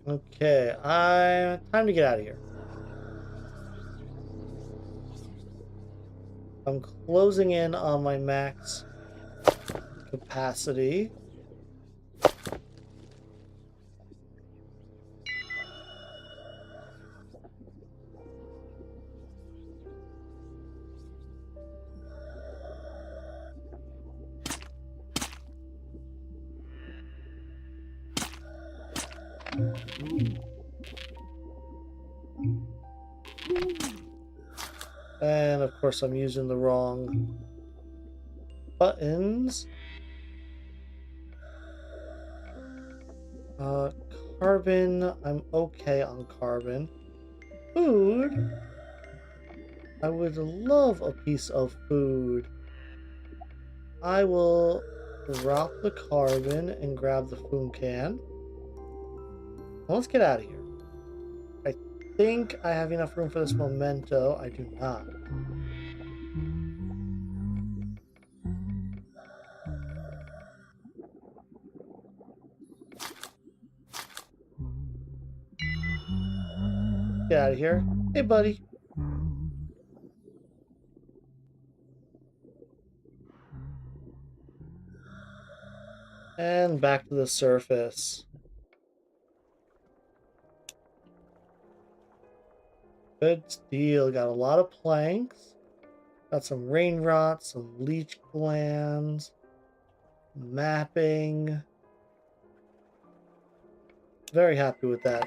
Okay, time to get out of here. I'm closing in on my max capacity. And of course I'm using the wrong buttons. Carbon, I'm okay on carbon. Food, I would love a piece of food. I will drop the carbon and grab the food can. Well, let's get out of here. I think I have enough room for this memento. I do not. Get out of here. Hey, buddy. And back to the surface. Good deal. Got a lot of planks. Got some rain rot, some leech glands, mapping. Very happy with that.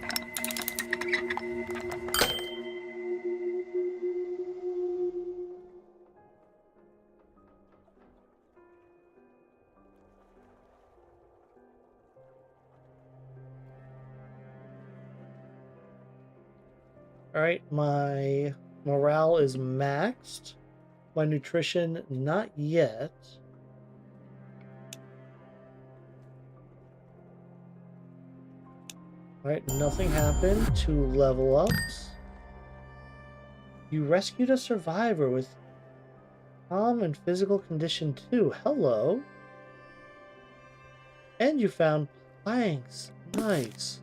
Alright, my morale is maxed. My nutrition, not yet. Alright, nothing happened. 2 level ups. You rescued a survivor with calm and physical condition 2. Hello. And you found planks. Nice.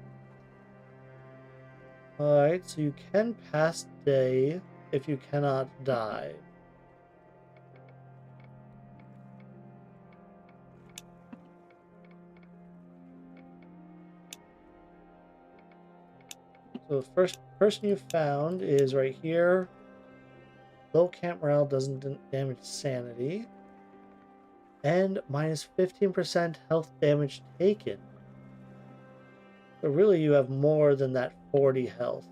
Alright, so you can pass day if you cannot die. So the first person you found is right here. Low camp morale doesn't damage sanity. And minus 15% health damage taken. So really you have more than that 40 health.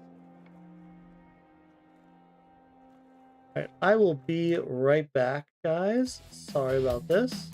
Alright, I will be right back, guys. Sorry about this.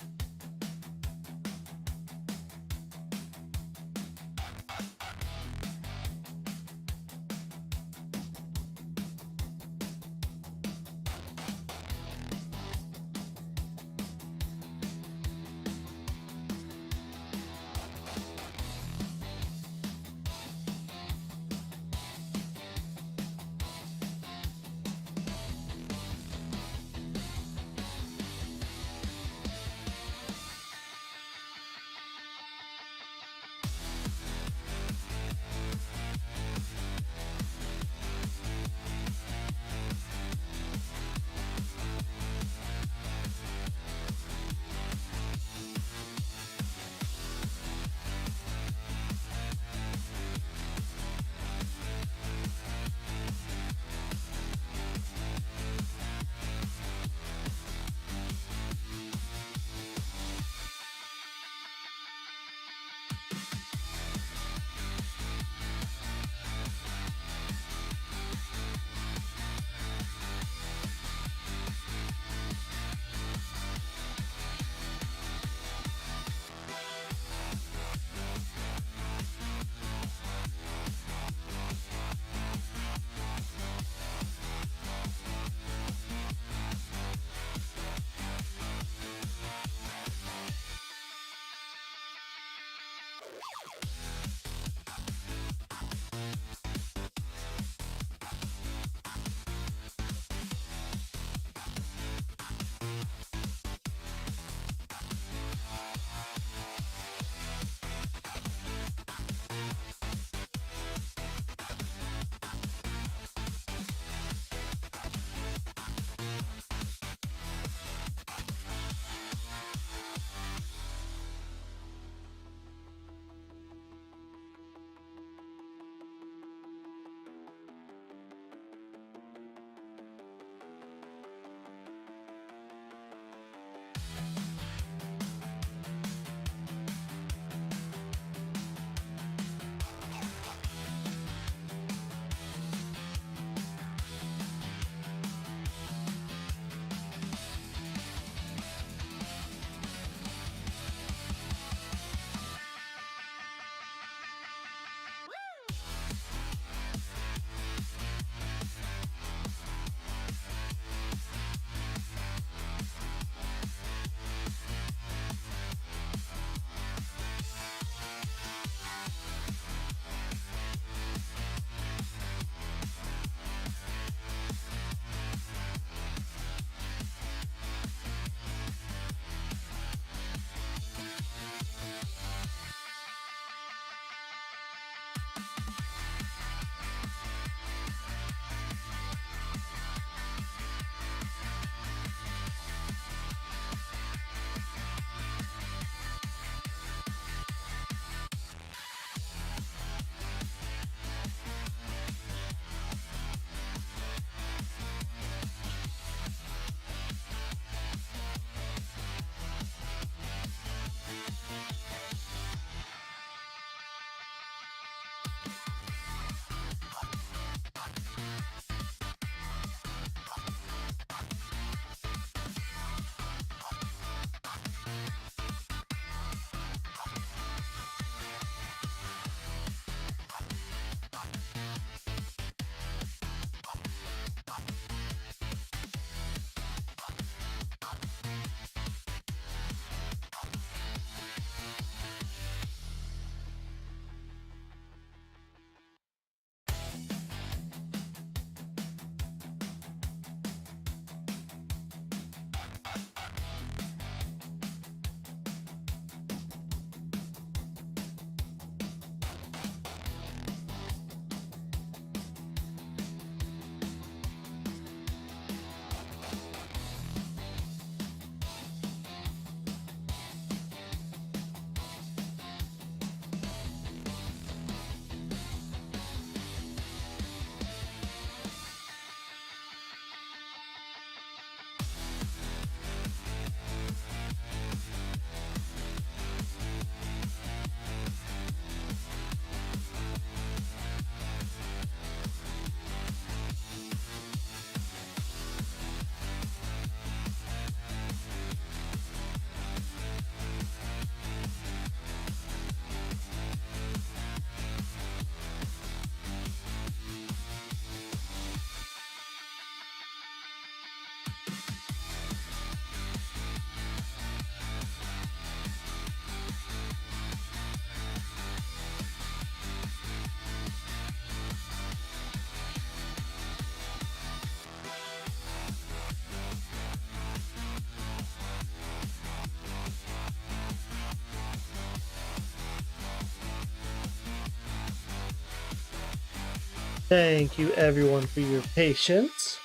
Thank you everyone for your patience.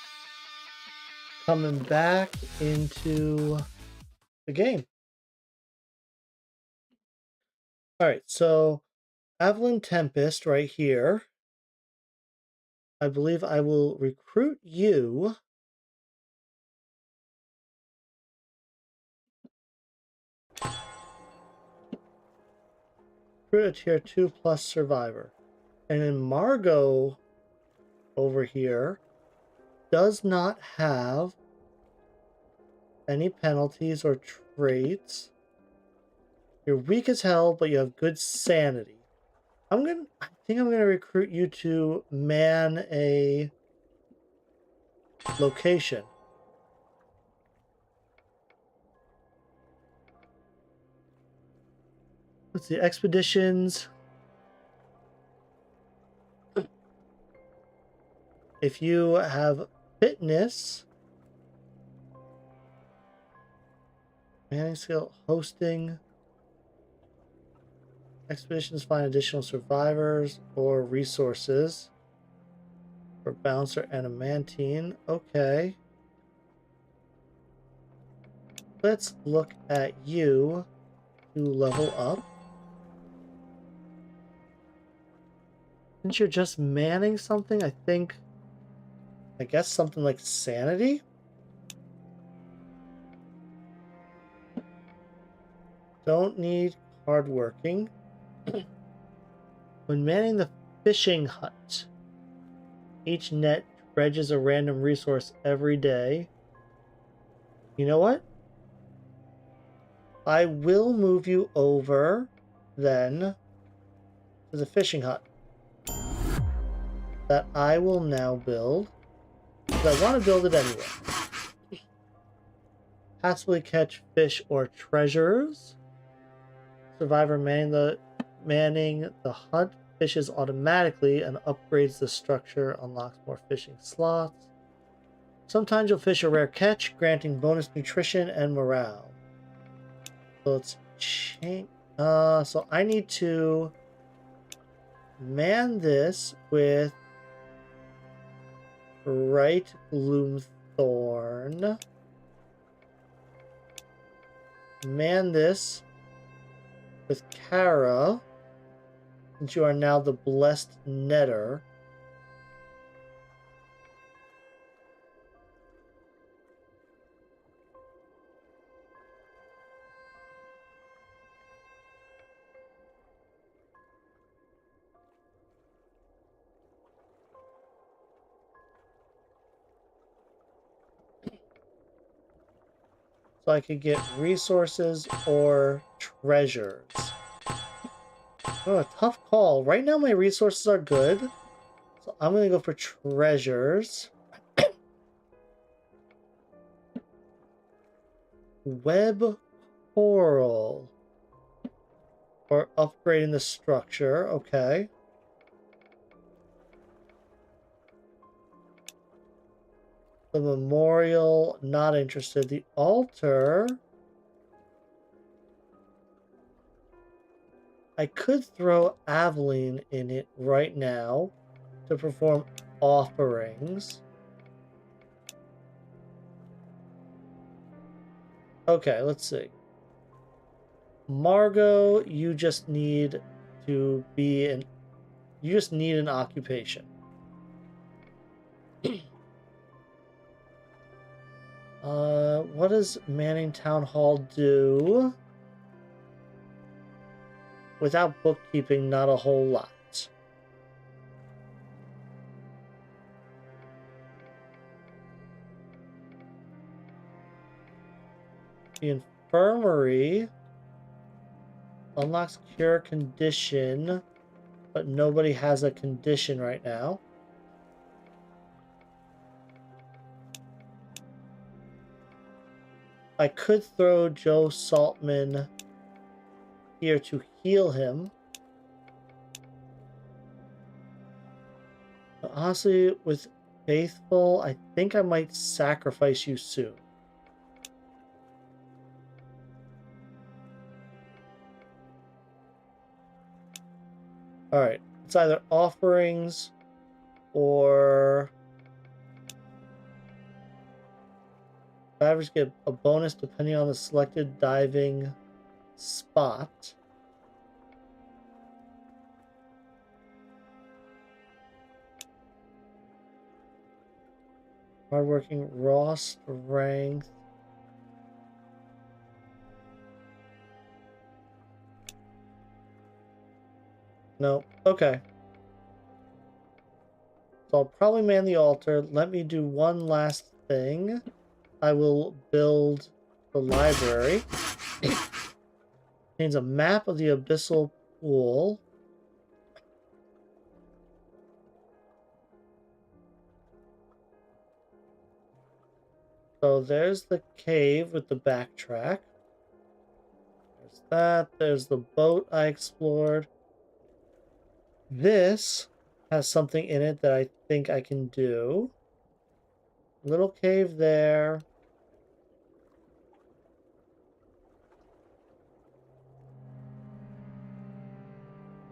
Coming back into the game. Alright, so Evelyn Tempest right here. I believe I will recruit you. Recruit a tier 2 plus survivor. And then Margot over here does not have any penalties or traits. You're weak as hell, but you have good sanity. I think I'm gonna recruit you to man a location. Let's see, expeditions. If you have fitness, manning skill, hosting, expeditions find additional survivors or resources for bouncer and a mantine. Okay. Let's look at you to level up. Since you're just manning something, I guess something like sanity? Don't need hardworking. When manning the fishing hut, each net dredges a random resource every day. You know what? I will move you over then to the fishing hut that I will now build. Because I want to build it anyway. Passively catch fish or treasures. Survivor manning the hunt fishes automatically and upgrades the structure, unlocks more fishing slots. Sometimes you'll fish a rare catch, granting bonus nutrition and morale. So let's change. So I need to man this with Bright Gloomthorn. Man this with Kara, since you are now the Blessed Netter. So I could get resources or treasures. Oh, a tough call. Right now my resources are good. So I'm going to go for treasures. Web coral. Or upgrading the structure. Okay. The memorial, not interested. The altar. I could throw Aveline in it right now to perform offerings. Okay, let's see. Margot, you just need to be an... You just need an occupation. What does Manning Town Hall do? Without bookkeeping, not a whole lot. The infirmary unlocks cure condition, but nobody has a condition right now. I could throw Joe Saltman here to heal him. But honestly, with Faithful, I think I might sacrifice you soon. Alright, it's either offerings or divers get a bonus depending on the selected diving spot. Hardworking, raw strength. No. Okay. So I'll probably man the altar. Let me do one last thing. I will build the library. Contains a map of the abyssal pool. So there's the cave with the backtrack. There's that. There's the boat I explored. This has something in it that I think I can do. Little cave there.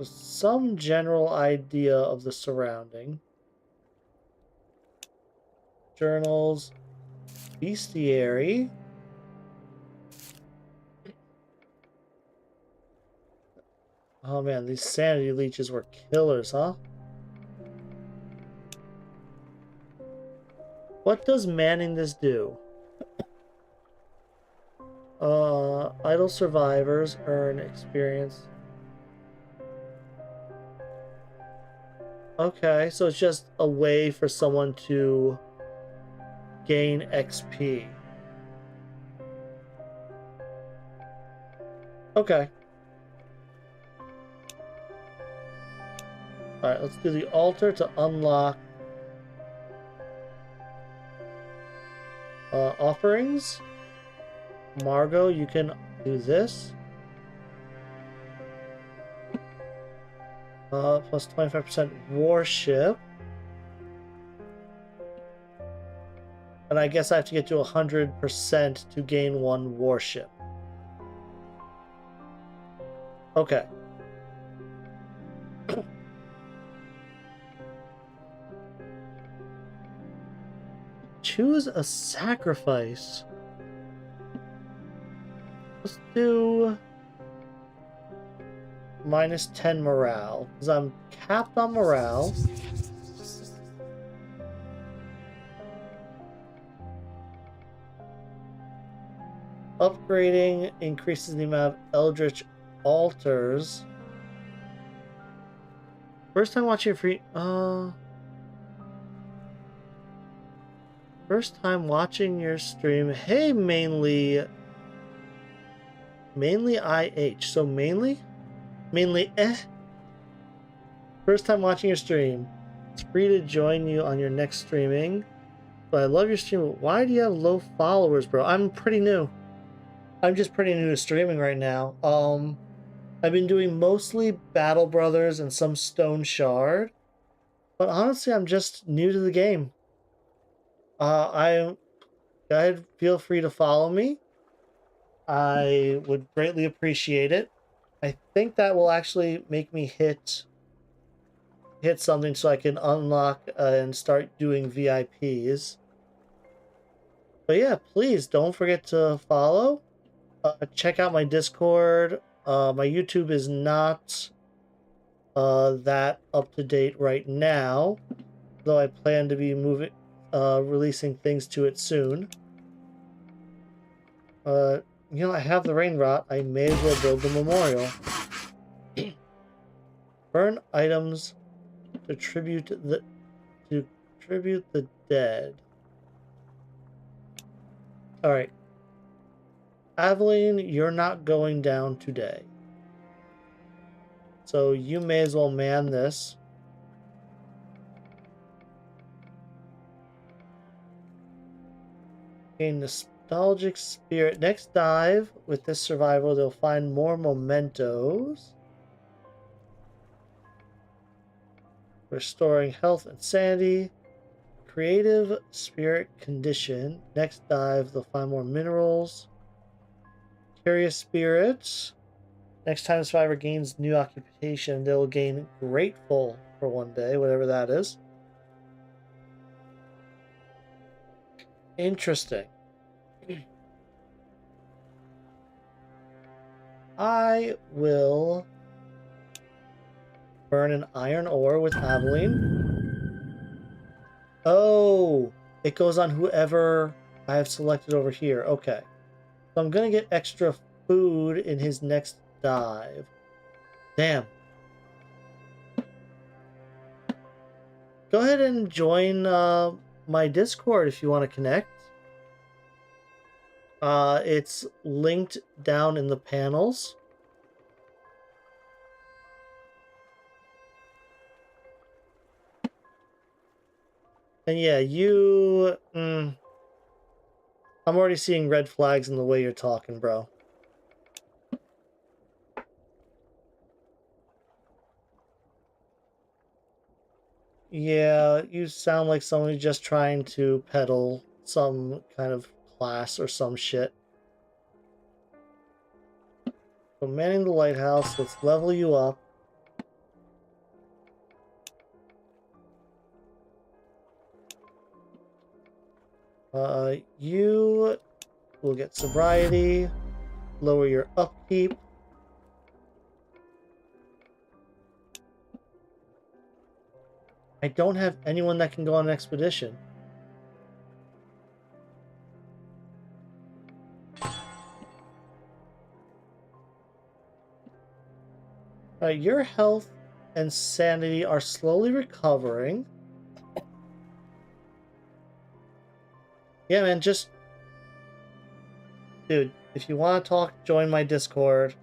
Some general idea of the surrounding. Journals. Bestiary. Oh man, these sanity leeches were killers, huh? What does manning this do? Idle survivors earn experience. Okay, so it's just a way for someone to gain XP. Okay. Alright, let's do the altar to unlock offerings. Margot, you can do this. Plus 25% warship. And I guess I have to get to 100% to gain one warship. Okay. Choose a sacrifice. Let's do minus 10 morale, because I'm capped on morale. Upgrading increases the amount of eldritch altars. First time watching a free first time watching your stream. Hey, mainly IH. So mainly first time watching your stream. It's free to join you on your next streaming. But I love your stream. Why do you have low followers, bro? I'm pretty new. I'm just pretty new to streaming right now. I've been doing mostly Battle Brothers and some Stone Shard. But honestly, I'm just new to the game. Go ahead, feel free to follow me. I would greatly appreciate it. I think that will actually make me hit something so I can unlock and start doing VIPs. But yeah, please don't forget to follow. Check out my Discord. My YouTube is not that up to date right now, though I plan to be releasing things to it soon. You know, I have the rain rot. I may as well build the memorial. Burn items to tribute the dead. All right, Aveline, you're not going down today, so you may as well man this. Gain nostalgic spirit. Next dive with this survival, they'll find more mementos. Restoring health and sanity. Creative spirit condition. Next dive, they'll find more minerals. Curious spirits. Next time the survivor gains new occupation, they'll gain grateful for one day, whatever that is. Interesting. I will burn an iron ore with Aveline. Oh, it goes on whoever I have selected over here. Okay. So I'm going to get extra food in his next dive. Damn. Go ahead and join my Discord if you want to connect. It's linked down in the panels. And yeah, you... I'm already seeing red flags in the way you're talking, bro. Yeah, you sound like someone who's just trying to peddle some kind of class or some shit. So manning the lighthouse, let's level you up. You will get sobriety, lower your upkeep. I don't have anyone that can go on an expedition. Alright, your health and sanity are slowly recovering. Yeah, man, just... Dude, if you want to talk, join my Discord.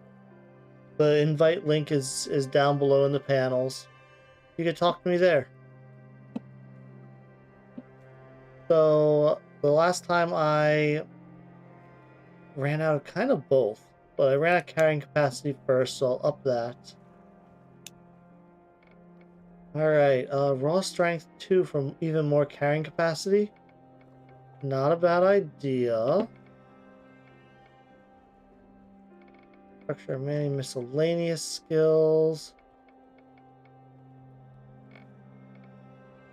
The invite link is down below in the panels. You can talk to me there. So, the last time I ran out of kind of both. But I ran out of carrying capacity first, so I'll up that. Alright, raw strength 2 from even more carrying capacity. Not a bad idea. Structure many miscellaneous skills.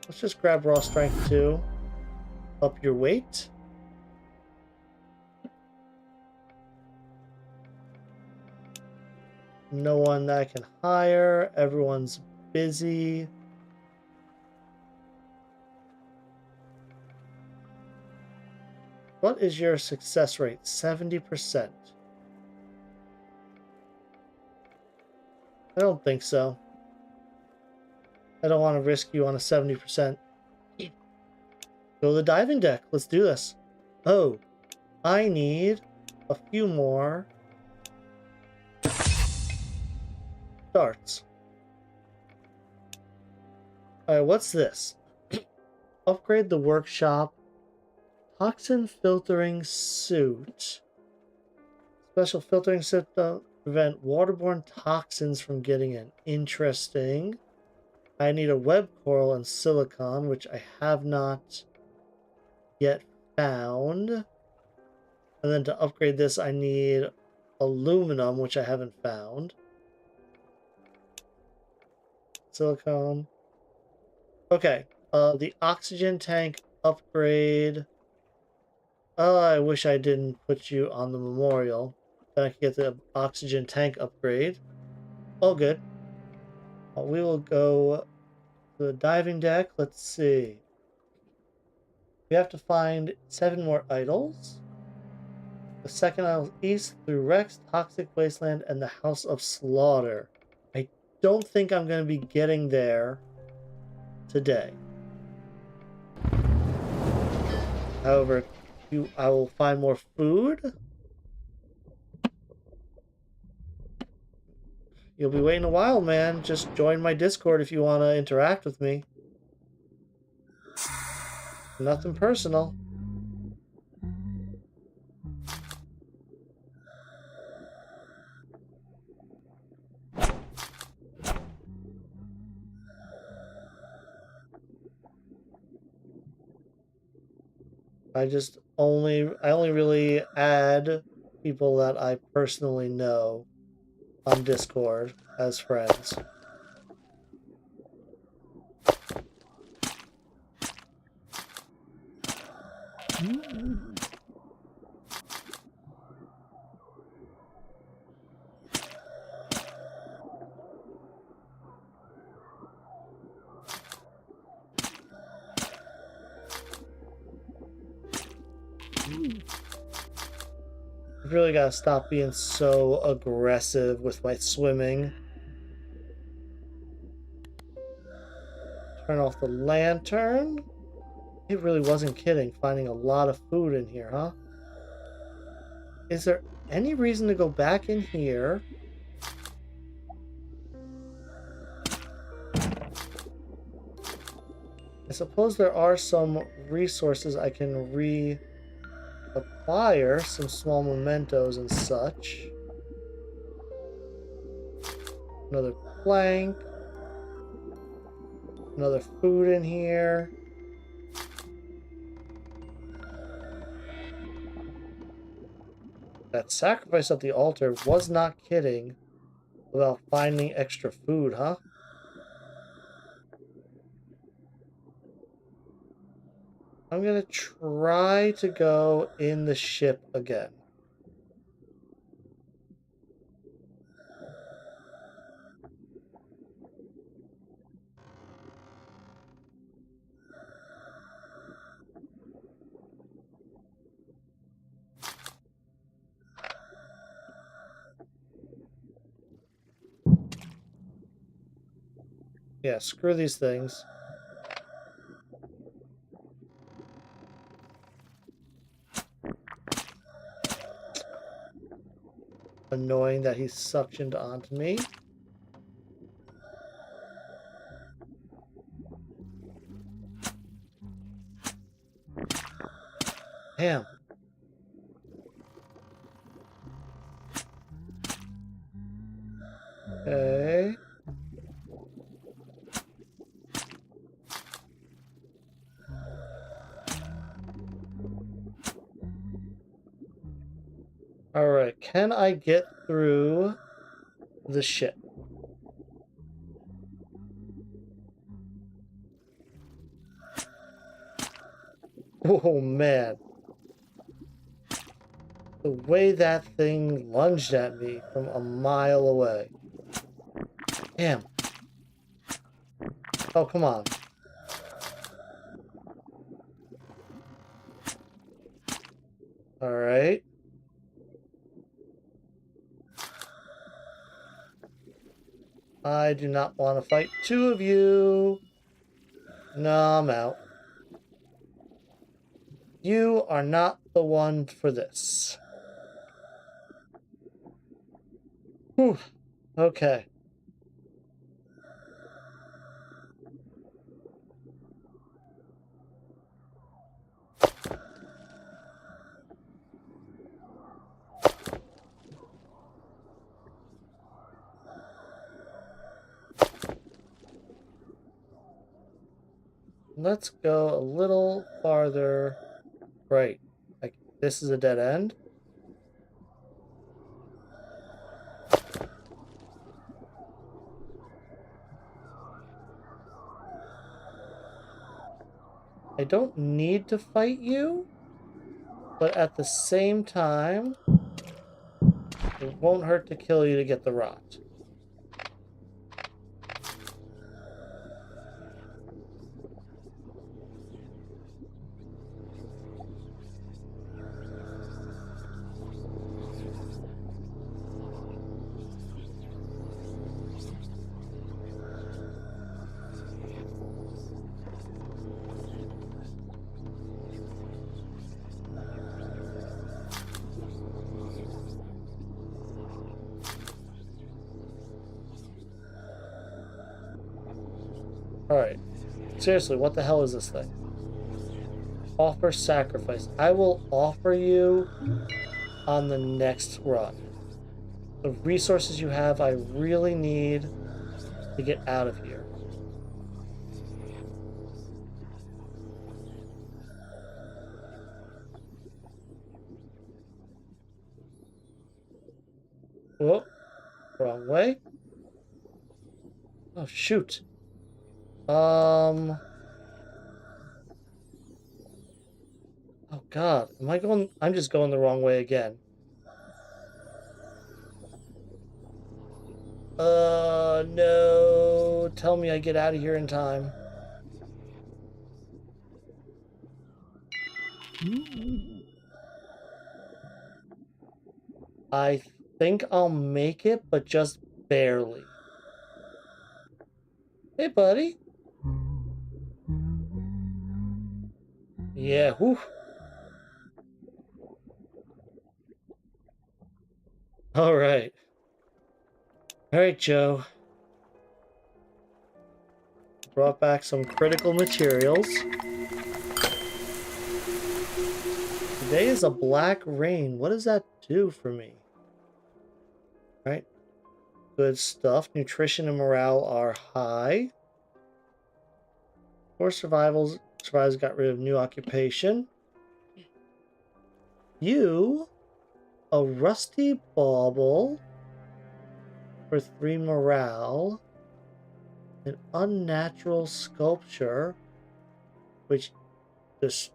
Let's just grab raw strength 2. Up your weight. No one that I can hire. Everyone's busy. What is your success rate? 70%. I don't think so. I don't want to risk you on a 70%. Go to the diving deck. Let's do this. Oh, I need a few more darts. Alright, what's this? Upgrade the workshop. Toxin filtering suit. Special filtering system prevent waterborne toxins from getting in. Interesting. I need a web coral and silicon, which I have not yet found. And then to upgrade this, I need aluminum, which I haven't found. Silicone. Okay. The oxygen tank upgrade. I wish I didn't put you on the memorial. Then I can get the oxygen tank upgrade. All good. We will go to the diving deck. Let's see. We have to find 7 more idols. The second idol east through Rex, Toxic Wasteland, and the House of Slaughter. I don't think I'm going to be getting there today. However, I will find more food. You'll be waiting a while, man. Just join my Discord if you want to interact with me. Nothing personal. I only really add people that I personally know on Discord as friends. I've really got to stop being so aggressive with my swimming. Turn off the lantern. It really wasn't kidding, finding a lot of food in here, huh? Is there any reason to go back in here? I suppose there are some resources I can reacquire, some small mementos and such. Another plank. Another food in here. That sacrifice at the altar was not kidding about finding extra food, huh? I'm gonna try to go in the ship again. Yeah, screw these things. Annoying that he's suctioned onto me. Damn. Okay. Alright, can I get through the ship? Oh man. The way that thing lunged at me from a mile away. Damn. Oh, come on. Alright. I do not want to fight two of you. No, I'm out. You are not the one for this. Whew. Okay. Let's go a little farther right. Like, this is a dead end. I don't need to fight you, but at the same time, it won't hurt to kill you to get the rot. Alright. Seriously, what the hell is this thing? Offer sacrifice. I will offer you on the next run. The resources you have, I really need to get out of here. Whoa. Wrong way. Oh, shoot. Oh, God, am I going? I'm just going the wrong way again. No. Tell me I get out of here in time. I think I'll make it, but just barely. Hey, buddy. Yeah, whew. All right. All right, Joe. Brought back some critical materials. Today is a black rain. What does that do for me? All right. Good stuff. Nutrition and morale are high. Core survivors got rid of new occupation. You, a rusty bauble for 3 morale. An unnatural sculpture, which just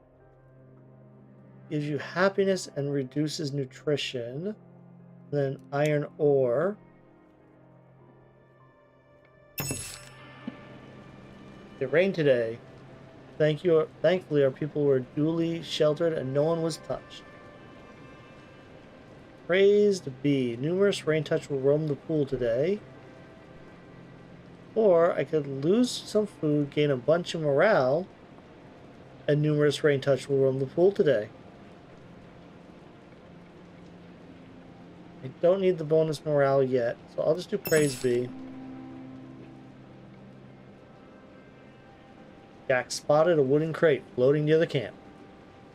gives you happiness and reduces nutrition. And then iron ore. It rained today. Thankfully, our people were duly sheltered and no one was touched. Praised be. Numerous rain touch will roam the pool today. Or I could lose some food, gain a bunch of morale, and numerous rain touch will roam the pool today. I don't need the bonus morale yet, so I'll just do praise be. Jack spotted a wooden crate floating near the camp.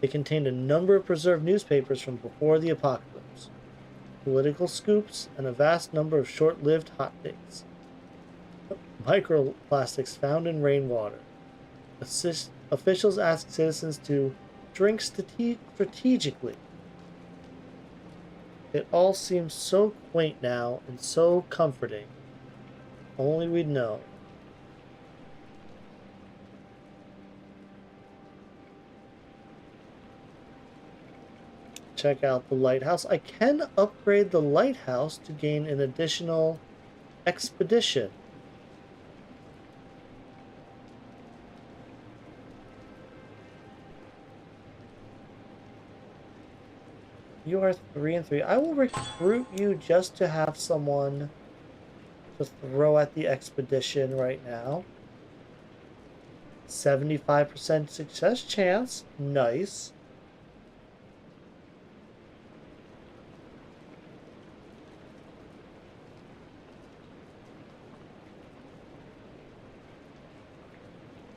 It contained a number of preserved newspapers from before the apocalypse, political scoops, and a vast number of short-lived hot takes. Microplastics found in rainwater. Officials ask citizens to drink strategically. It all seems so quaint now and so comforting. Only we'd know. Check out the lighthouse. I can upgrade the lighthouse to gain an additional expedition. You are 3 and 3. I will recruit you just to have someone to throw at the expedition right now. 75% success chance. Nice.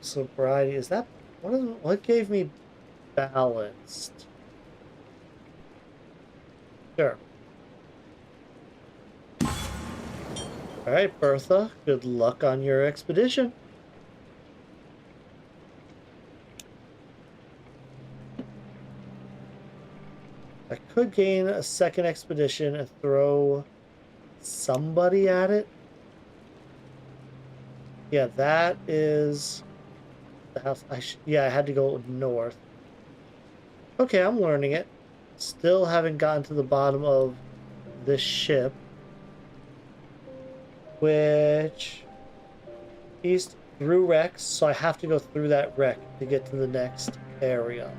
Sobriety. Is that what gave me balanced? Sure. Alright, Bertha. Good luck on your expedition. I could gain a second expedition and throw somebody at it. Yeah, that is the house. Yeah, I had to go north. Okay, I'm learning it. Still haven't gotten to the bottom of this ship. Which east through wrecks, so I have to go through that wreck to get to the next area.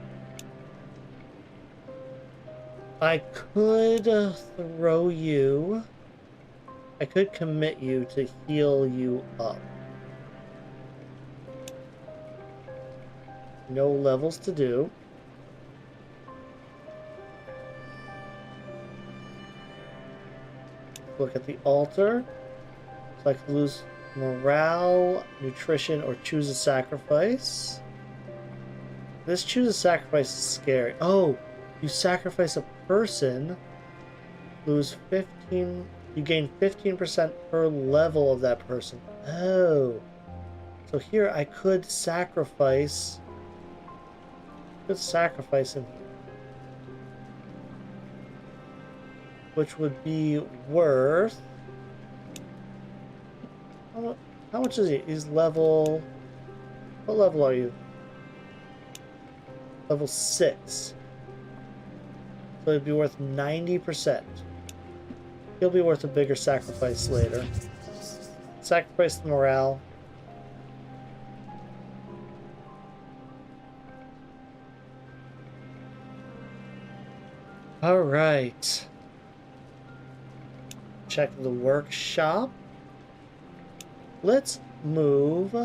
I could throw you. I could commit you to heal you up. No levels to do. Look at the altar. So I can lose morale, nutrition, or choose a sacrifice. This choose a sacrifice is scary. Oh, you sacrifice a person, lose 15. You gain 15% per level of that person. Oh. So here I could sacrifice. Sacrifice him. Which would be worth. How much is he? He's level. What level are you? Level 6. but it'd be worth 90%. He'll be worth a bigger sacrifice later. Sacrifice the morale. Alright. Check the workshop. Let's move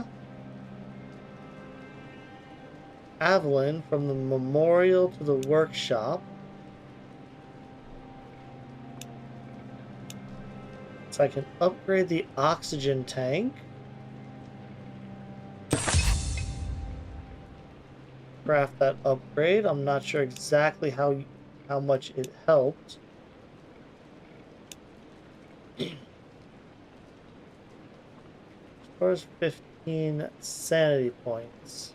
Evelyn from the memorial to the workshop. So I can upgrade the oxygen tank. Craft that upgrade. I'm not sure exactly how much it helped. As far as 15 sanity points.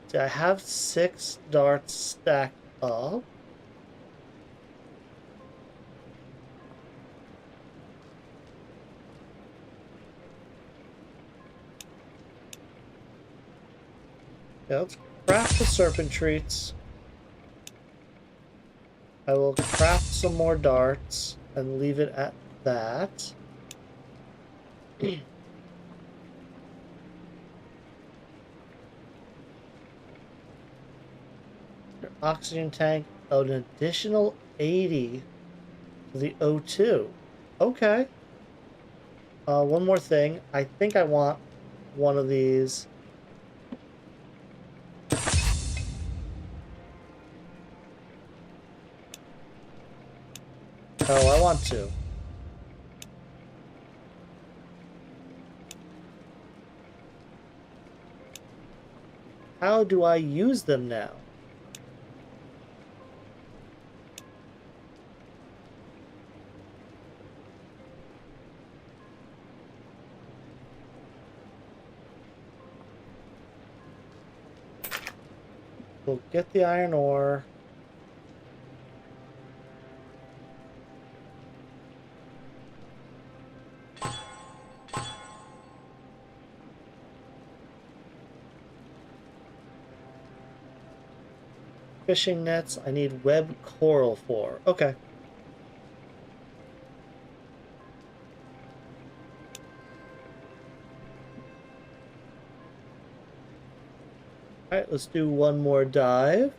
See, I have 6 darts stacked up. Okay, let's craft the serpent treats. I will craft some more darts and leave it at that. Your oxygen tank, an additional 80 to the O2. Okay. One more thing. I think I want one of these. Oh, I want to. How do I use them now? We'll get the iron ore. Fishing nets, I need web coral for. Okay. Alright, let's do one more dive.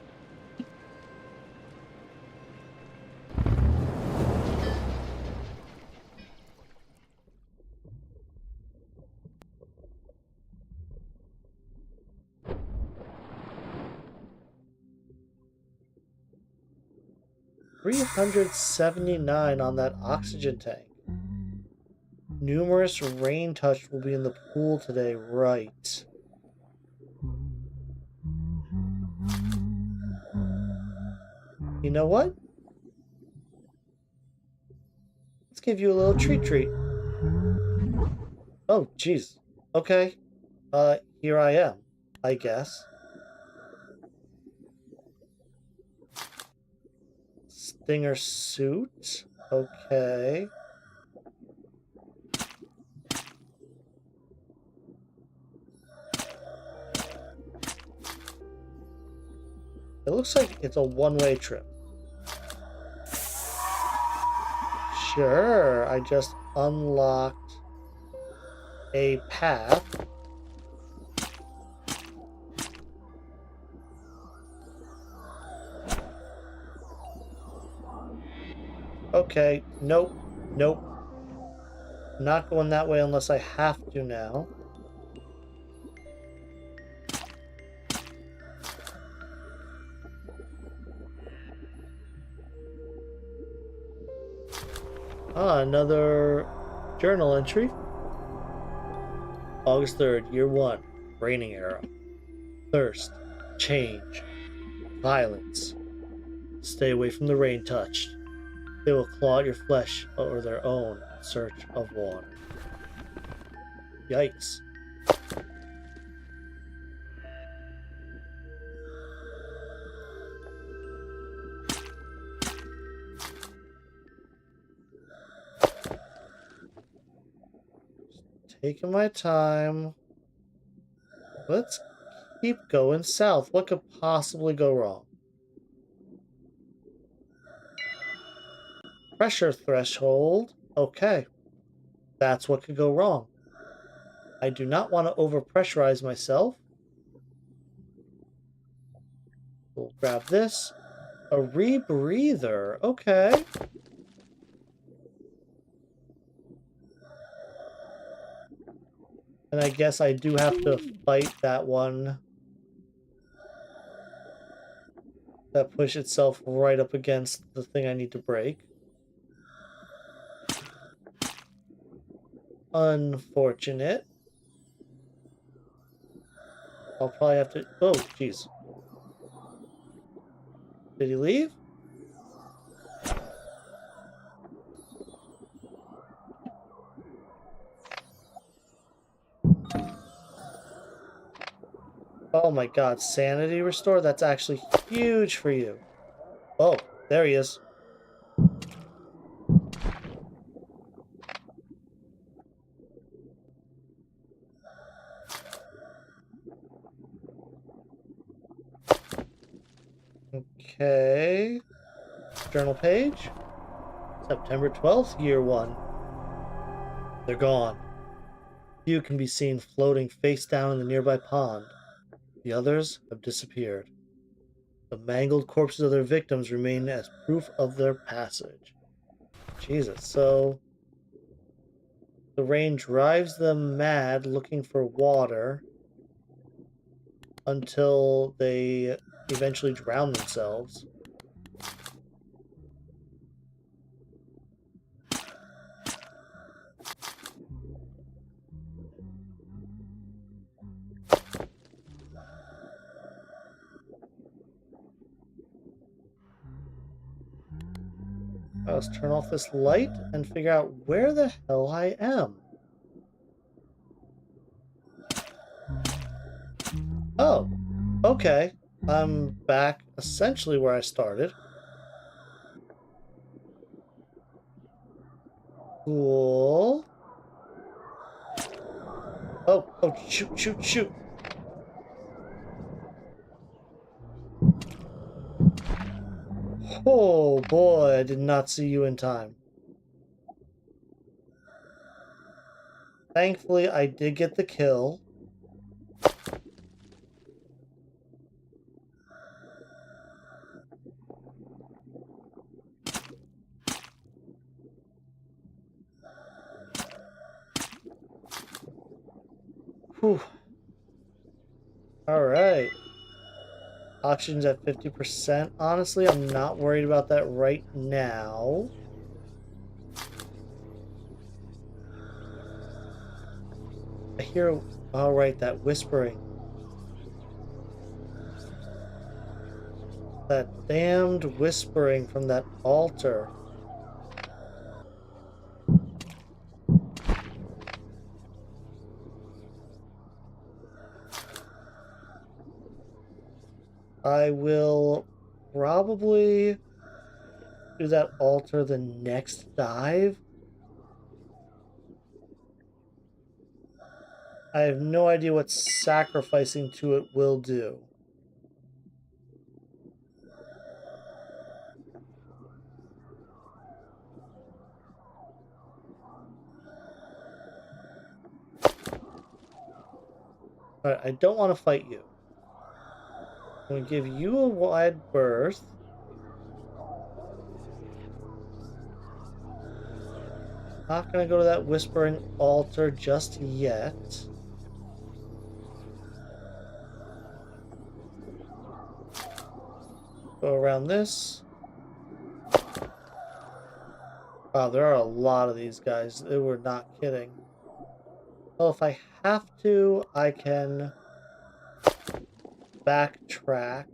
$379 on that oxygen tank. Numerous rain touch will be in the pool today, right? You know what? Let's give you a little treat. Oh, jeez. Okay. Here I am, I guess. Stinger suit. Okay. It looks like it's a one-way trip. Sure, I just unlocked a path. Okay, nope. Not going that way unless I have to now. Ah, another journal entry. August 3rd, year 1, raining era. Thirst, change, violence. Stay away from the rain touched. They will claw at your flesh or their own in search of water. Yikes. Taking my time. Let's keep going south. What could possibly go wrong? Pressure threshold. Okay. That's what could go wrong. I do not want to overpressurize myself. We'll grab this. A rebreather. Okay. And I guess I do have to fight that one that pushed itself right up against the thing I need to break. Unfortunate. I'll probably have to... Oh, jeez. Did he leave? Oh my god, sanity restore? That's actually huge for you. Oh, there he is. Okay. Journal page. September 12th, year 1. They're gone. Few can be seen floating face down in the nearby pond. The others have disappeared. The mangled corpses of their victims remain as proof of their passage. Jesus, so the rain drives them mad looking for water until they eventually drown themselves. Let's turn off this light and figure out where the hell I am. Oh, okay. I'm back essentially where I started. Cool. Oh, shoot, shoot, shoot. Oh boy, I did not see you in time. Thankfully, I did get the kill. Whew. Alright. Oxygen's at 50%. Honestly, I'm not worried about that right now. I hear... Alright, that whispering. That damned whispering from that altar. I will probably do that altar the next dive. I have no idea what sacrificing to it will do. Alright, I don't want to fight you. I'm going to give you a wide berth. Not going to go to that whispering altar just yet. Go around this. Wow, there are a lot of these guys. They were not kidding. Well, if I have to, I can backtrack.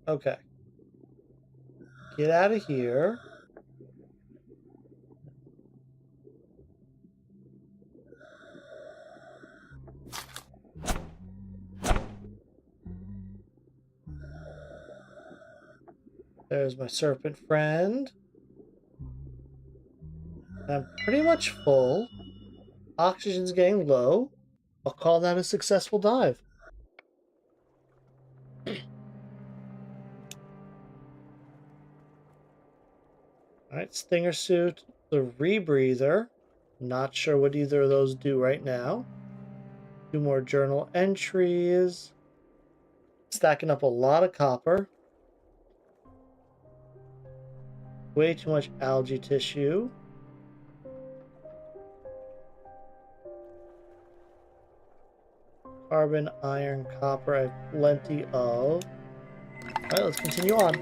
Okay. Get out of here. There's my serpent friend. I'm pretty much full. Oxygen's getting low. I'll call that a successful dive. Alright, Stinger Suit, the Rebreather. Not sure what either of those do right now. 2 more journal entries. Stacking up a lot of copper. Way too much algae tissue. Carbon, iron, copper, I have plenty of. Alright, let's continue on.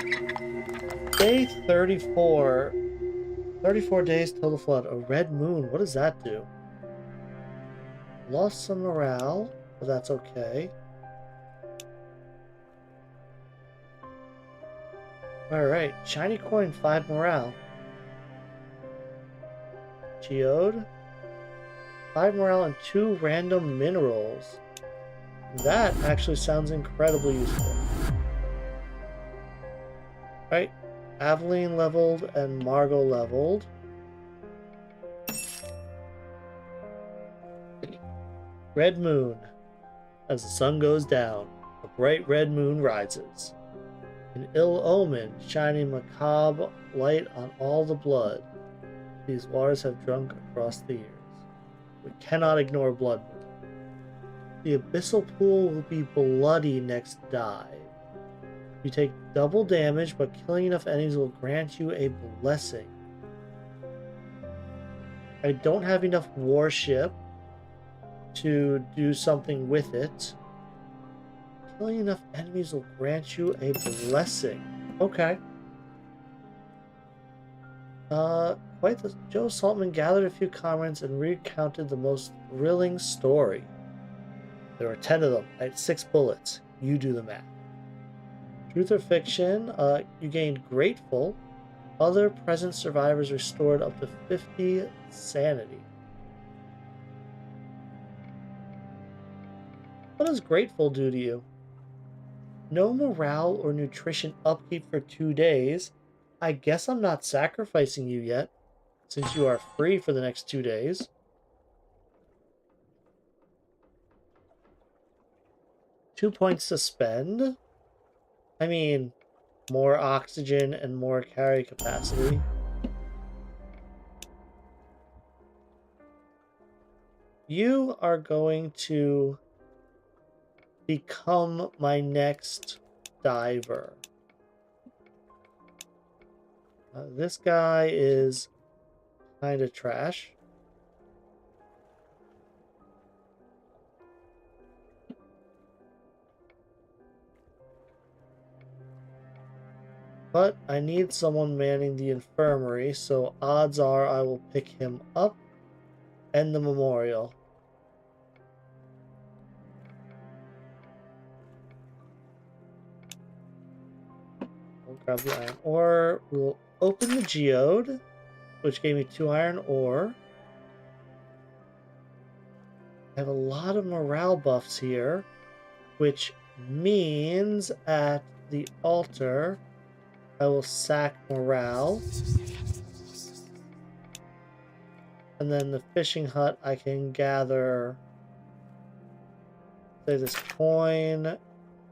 Day 34. 34 days till the flood. A red moon. What does that do? Lost some morale, but that's okay. Alright, shiny coin, 5 morale. Geode, 5 morale and 2 random minerals. That actually sounds incredibly useful. Right, Aveline leveled and Margot leveled. Red moon. As the sun goes down, a bright red moon rises. An ill omen, shining macabre light on all the blood these waters have drunk across the years. We cannot ignore blood moon. The abyssal pool will be bloody next dive. You take double damage, but killing enough enemies will grant you a blessing. I don't have enough warship to do something with it. Killing enough enemies will grant you a blessing. Okay. Quite the... Joe Saltman gathered a few comments and recounted the most thrilling story. There were 10 of them. I had 6 bullets. You do the math. Truth or fiction, you gained grateful. Other present survivors restored up to 50 sanity. What does grateful do to you? No morale or nutrition upkeep for 2 days. I guess I'm not sacrificing you yet, since you are free for the next 2 days. Two points to spend. I mean, more oxygen and more carry capacity. You are going to become my next diver. This guy is kind of trash. But I need someone manning the infirmary, so odds are I will pick him up and the memorial. We'll grab the iron ore. We'll open the geode, which gave me 2 iron ore. I have a lot of morale buffs here, which means at the altar I will sack morale. And then the fishing hut I can gather, say, this coin,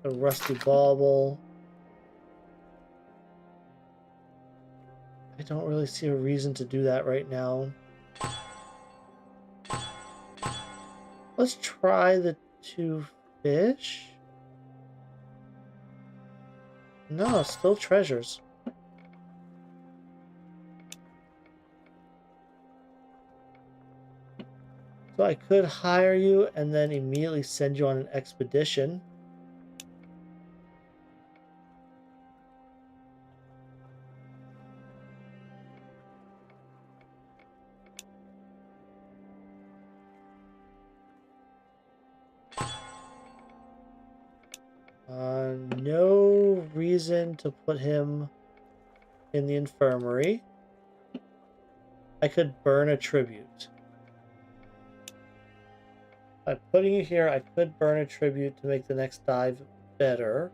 the rusty bauble. I don't really see a reason to do that right now. Let's try the 2 fish. No, still treasures. So I could hire you and then immediately send you on an expedition. No reason to put him in the infirmary. I could burn a tribute. By putting you here, I could burn a tribute to make the next dive better.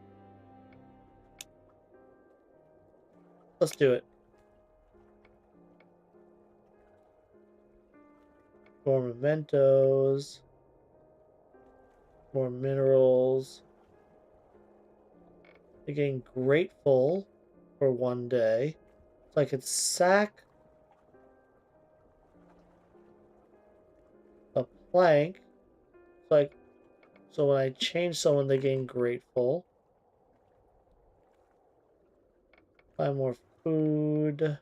Let's do it. More mementos. More minerals. Again, grateful for one day. So I could sack a plank. So when I change someone, they gain grateful. Buy more food.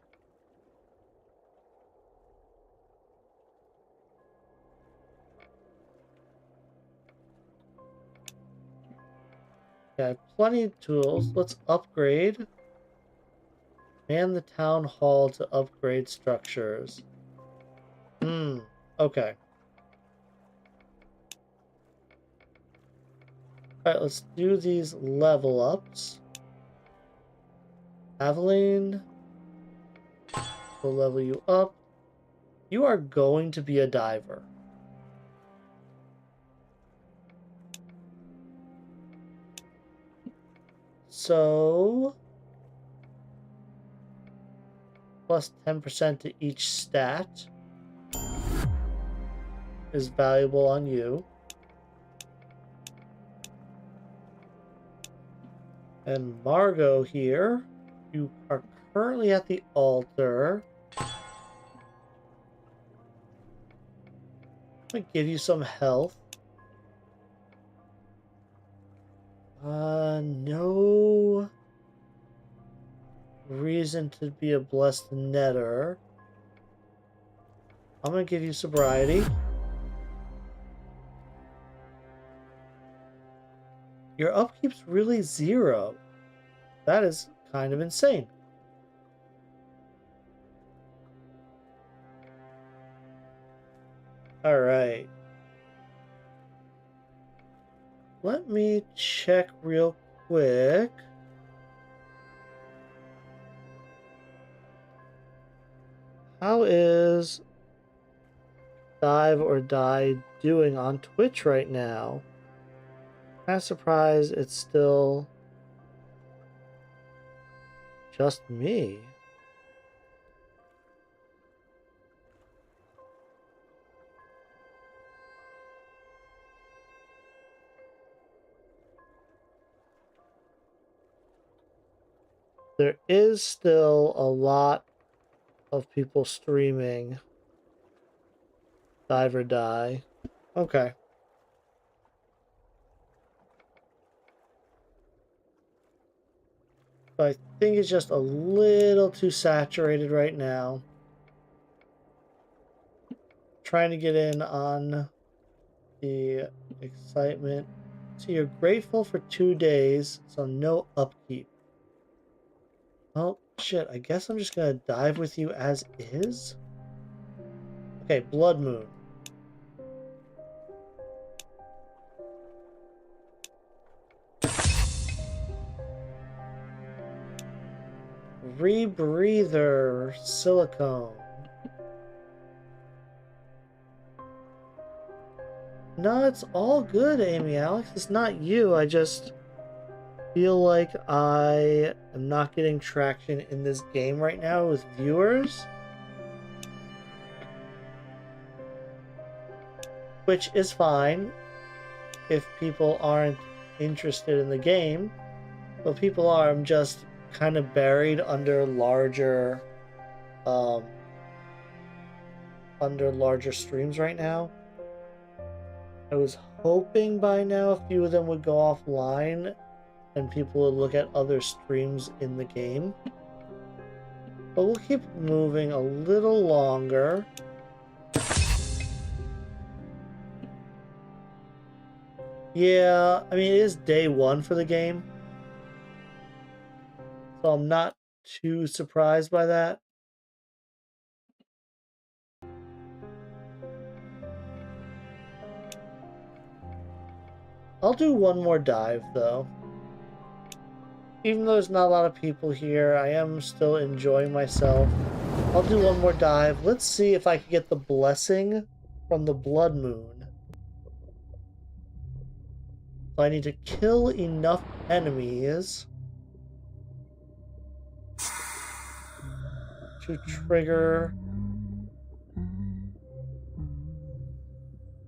Yeah, I have plenty of tools. Let's upgrade. Man the town hall to upgrade structures. Okay. Alright, let's do these level ups. Aveline, we'll level you up. You are going to be a diver. So, plus 10% to each stat is valuable on you. And Margot here, you are currently at the altar. I'm gonna give you some health. No reason to be a blessed netter. I'm gonna give you sobriety. Your upkeep's really 0. That is kind of insane. Alright. Let me check real quick. How is Dive or Die doing on Twitch right now? Kind of surprised it's still just me. There is still a lot of people streaming Dive or Die. Okay. But I think it's just a little too saturated right now. Trying to get in on the excitement. So you're grateful for 2 days, so no upkeep. Oh, shit. I guess I'm just gonna dive with you as is. Okay, Blood Moon. Rebreather silicone. No, it's all good, Amy Alex. It's not you. I just feel like I am not getting traction in this game right now with viewers. Which is fine if people aren't interested in the game. But people are. I'm just kind of buried under larger streams right now. I was hoping by now a few of them would go offline and people would look at other streams in the game. But we'll keep moving a little longer. Yeah, I mean, it is day 1 for the game. So I'm not too surprised by that. I'll do one more dive, though. Even though there's not a lot of people here, I am still enjoying myself. I'll do one more dive. Let's see if I can get the blessing from the Blood Moon. So I need to kill enough enemies to trigger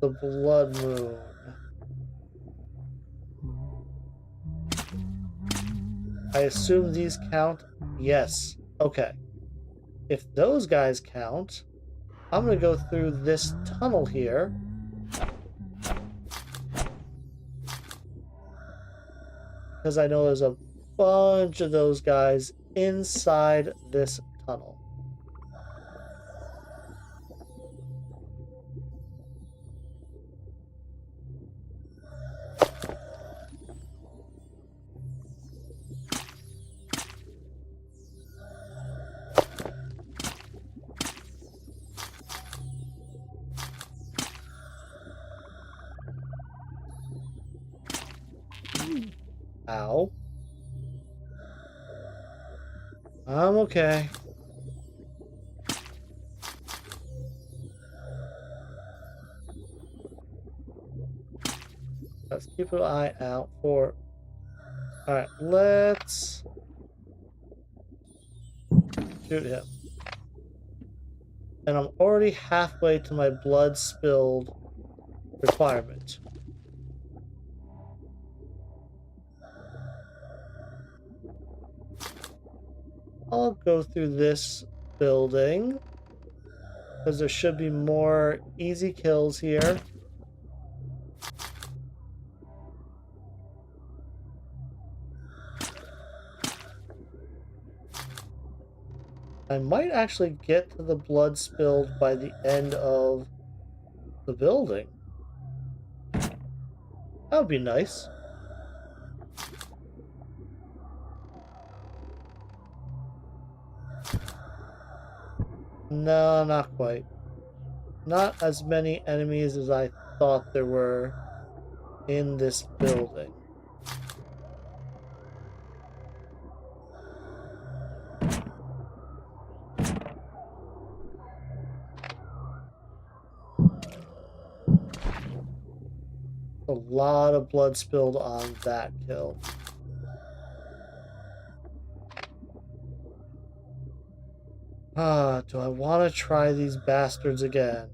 the blood moon. I assume these count? Yes. Okay. If those guys count, I'm going to go through this tunnel here. Because I know there's a bunch of those guys inside this tunnel. Ow. I'm okay. Let's keep an eye out for... Alright, let's shoot him. And I'm already halfway to my blood spilled requirement. I'll go through this building because there should be more easy kills here. I might actually get to the blood spilled by the end of the building. That would be nice. No, not quite. Not as many enemies as I thought there were in this building. A lot of blood spilled on that kill. Do I want to try these bastards again?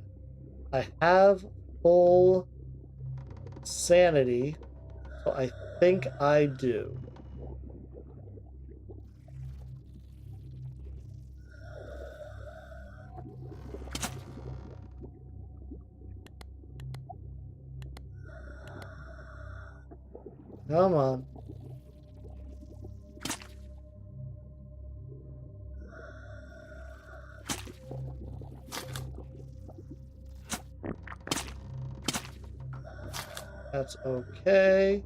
I have full sanity, so I think I do. Come on. That's okay.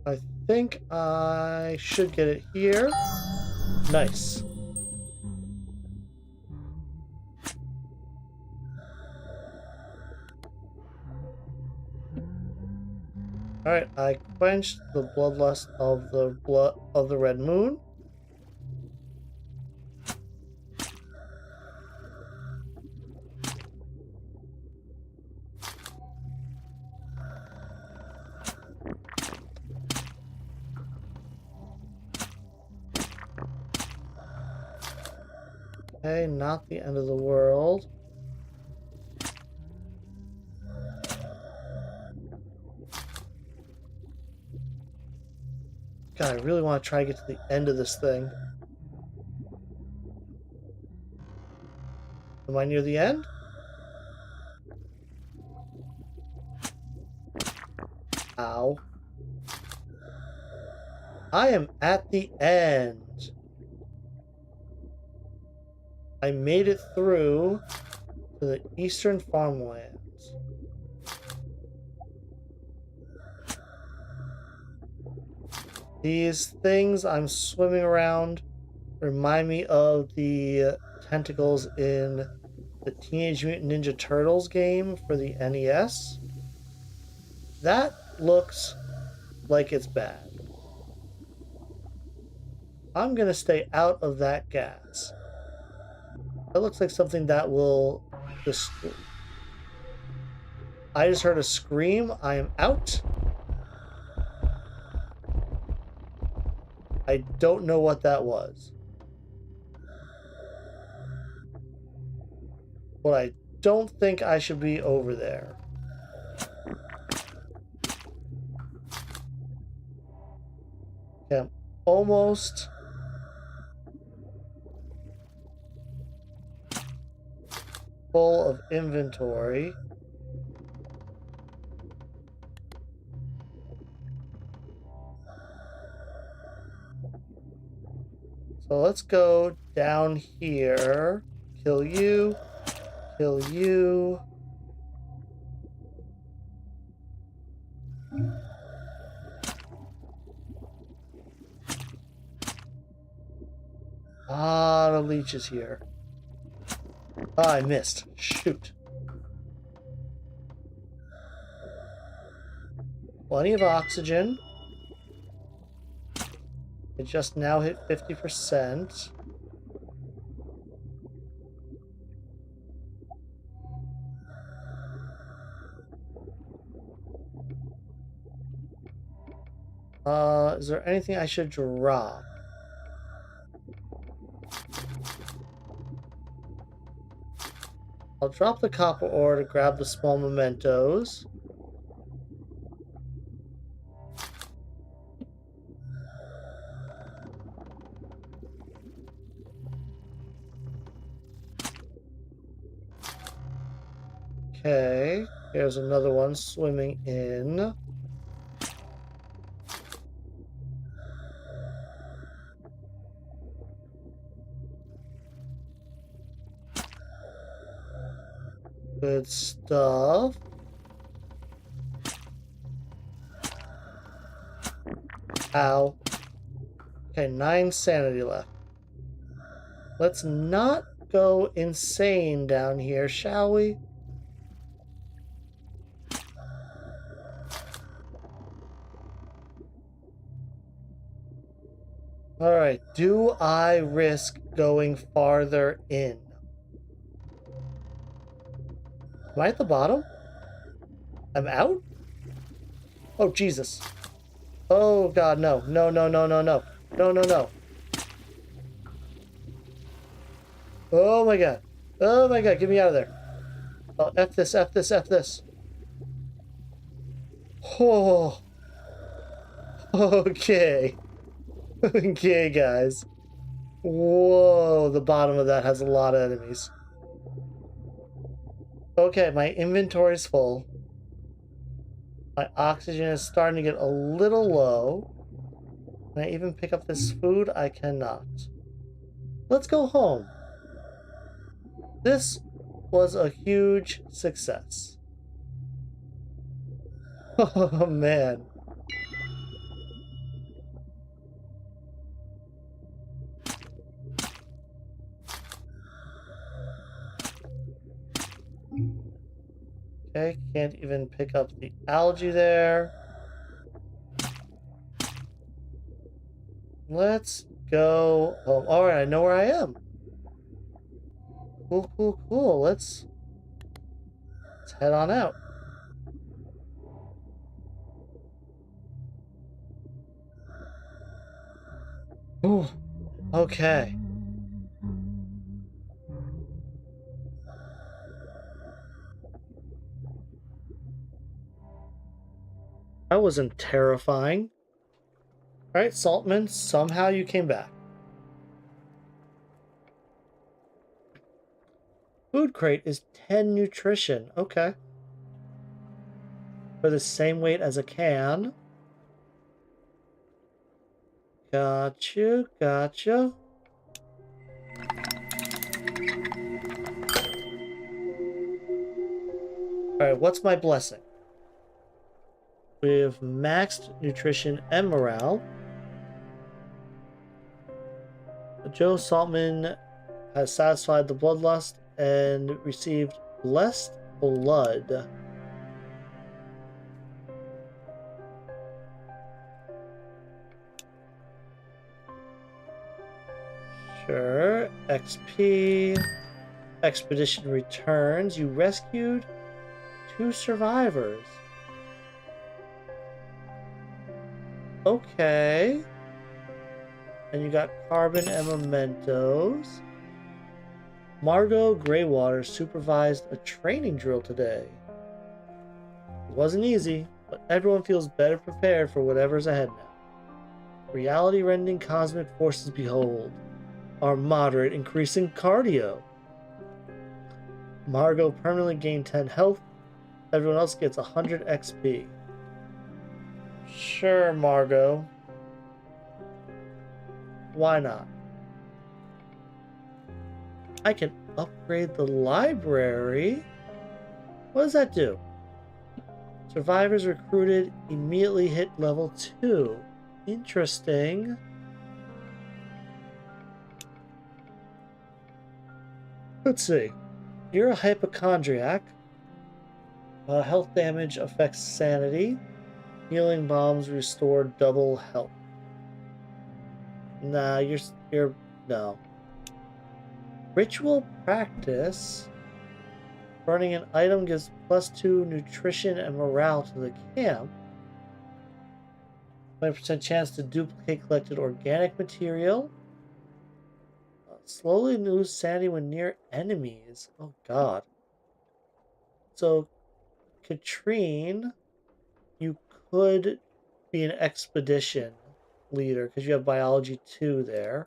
I think I should get it here. Nice. Alright, I quenched the bloodlust of the red moon. Okay, not the end of the world. God, I really want to try to get to the end of this thing. Am I near the end? Ow. I am at the end. I made it through to the eastern farmlands. These things I'm swimming around remind me of the tentacles in the Teenage Mutant Ninja Turtles game for the NES. That looks like it's bad. I'm gonna stay out of that gas. That looks like something that will destroy. I just heard a scream. I am out. I don't know what that was. But I don't think I should be over there. Okay, I'm almost full of inventory. So let's go down here. Kill you. Kill you. Ah, the leech is here. Ah, I missed. Shoot. Plenty of oxygen. It just now hit 50%. Is there anything I should drop? I'll drop the copper ore to grab the small mementos. Okay, here's another one swimming in. Good stuff. Ow. Okay, 9 sanity left. Let's not go insane down here, shall we? Alright, do I risk going farther in? Am I at the bottom? I'm out? Oh, Jesus. Oh, God, no. No, no, no, no, no. No, no, no. Oh, my God. Oh, my God. Get me out of there. Oh, F this, F this, F this. Oh. Okay. Okay, guys. Whoa, the bottom of that has a lot of enemies. Okay, my inventory's full. My oxygen is starting to get a little low. Can I even pick up this food? I cannot. Let's go home. This was a huge success. Oh, man. Okay, can't even pick up the algae there. Let's go home. Alright, I know where I am. Cool, cool, cool. Let's head on out. Ooh, okay. That wasn't terrifying. Alright, Saltman, somehow you came back. Food crate is 10 nutrition. Okay. For the same weight as a can. Gotcha, gotcha. Alright, what's my blessing? We have maxed nutrition and morale. Joe Saltman has satisfied the bloodlust and received blessed blood. Sure. XP. Expedition returns. You rescued 2 survivors. Okay. And you got carbon and mementos. Margot Greywater supervised a training drill today. It wasn't easy, but everyone feels better prepared for whatever's ahead now. Reality-rending cosmic forces behold. Our moderate increasing cardio. Margot permanently gained 10 health. Everyone else gets 100 XP. Sure, Margot. Why not? I can upgrade the library. What does that do? Survivors recruited immediately hit level 2. Interesting. Let's see. You're a hypochondriac. Health damage affects sanity. Healing bombs restore double health. Nah, you're no. Ritual practice. Burning an item gives +2 nutrition and morale to the camp. 20% chance to duplicate collected organic material. Slowly lose sanity when near enemies. Oh god. So, Katrine, you could be an expedition leader because you have biology 2 there.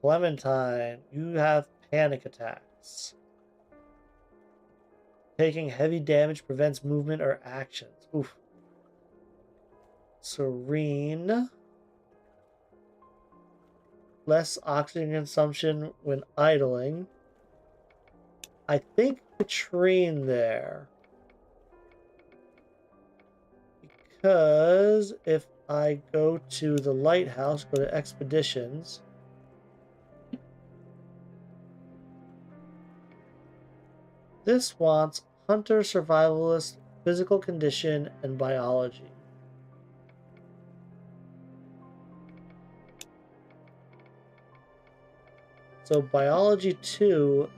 Clementine, you have panic attacks. Taking heavy damage prevents movement or actions. Oof. Serene. Less oxygen consumption when idling. I think Katrine there. Because if I go to the lighthouse, go to expeditions. This wants hunter, survivalist, physical condition, and biology. So biology 2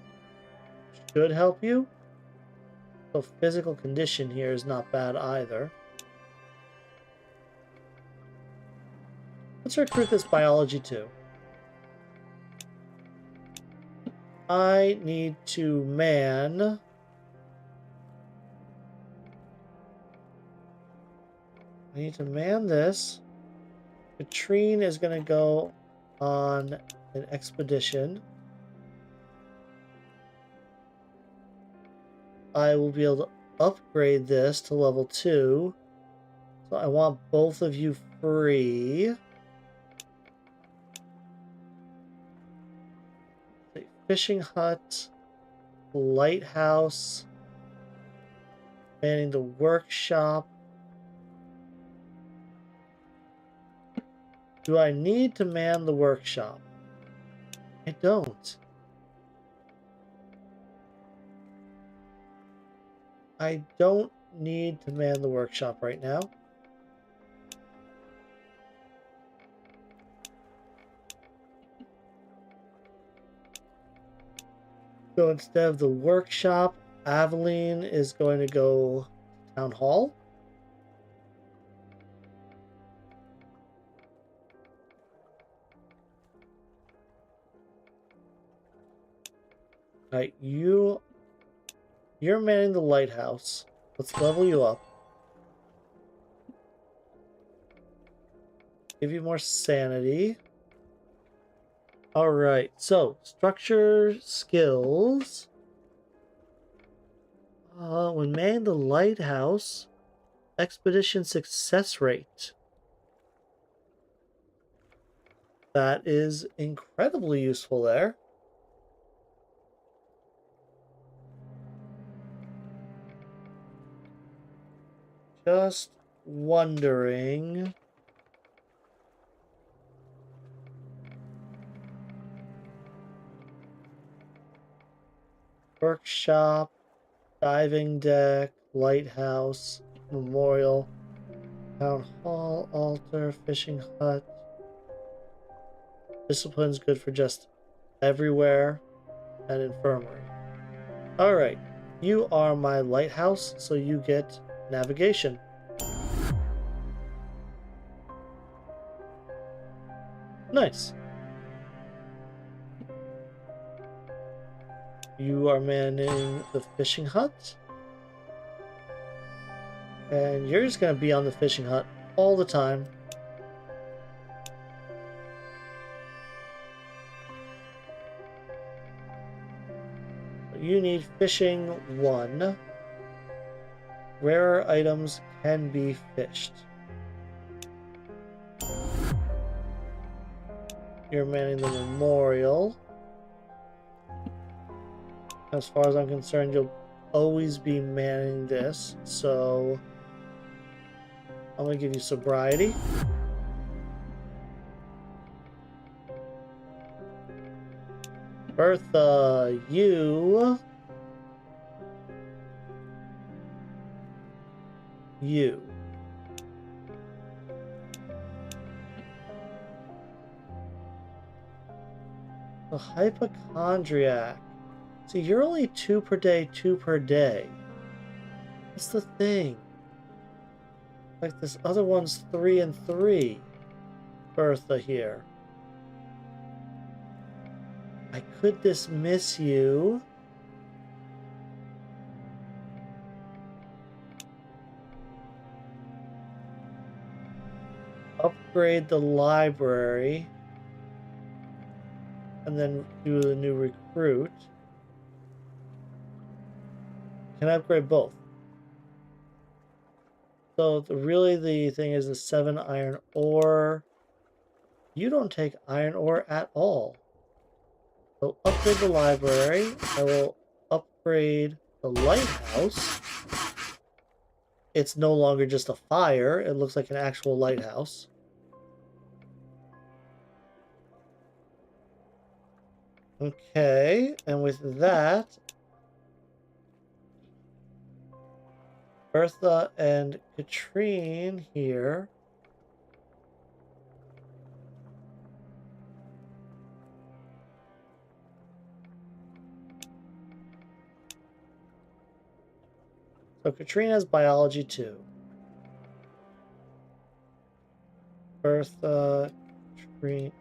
should help you. So physical condition here is not bad either. Let's recruit this biology 2. I need to man this. Katrine is going to go on an expedition. I will be able to upgrade this to level 2. So I want both of you free. Fishing hut, lighthouse, manning the workshop. Do I need to man the workshop? I don't. I don't need to man the workshop right now. So instead of the workshop, Aveline is going to go town hall. Alright, you're manning the lighthouse. Let's level you up. Give you more sanity. Alright, so structure skills. When manning the lighthouse, expedition success rate. That is incredibly useful there. Just wondering. Workshop, diving deck, lighthouse, memorial, town hall, altar, fishing hut. Discipline's good for just everywhere, and infirmary. Alright, you are my lighthouse, so you get navigation. Nice. You are manning the fishing hut. And you're just going to be on the fishing hut all the time. You need fishing 1. Rarer items can be fished. You're manning the memorial. As far as I'm concerned, you'll always be manning this, so I'm going to give you sobriety. Bertha, you. The hypochondriac. See, you're only 2 per day, 2 per day. That's the thing. Like this other one's 3 and 3. Bertha here. I could dismiss you. Upgrade the library. And then do the new recruit. Can I upgrade both? So really the thing is the 7 iron ore. You don't take iron ore at all. So upgrade the library. I will upgrade the lighthouse. It's no longer just a fire. It looks like an actual lighthouse. Okay, and with that, Bertha and Katrine here. So Katrine has biology 2. Bertha, Katrine,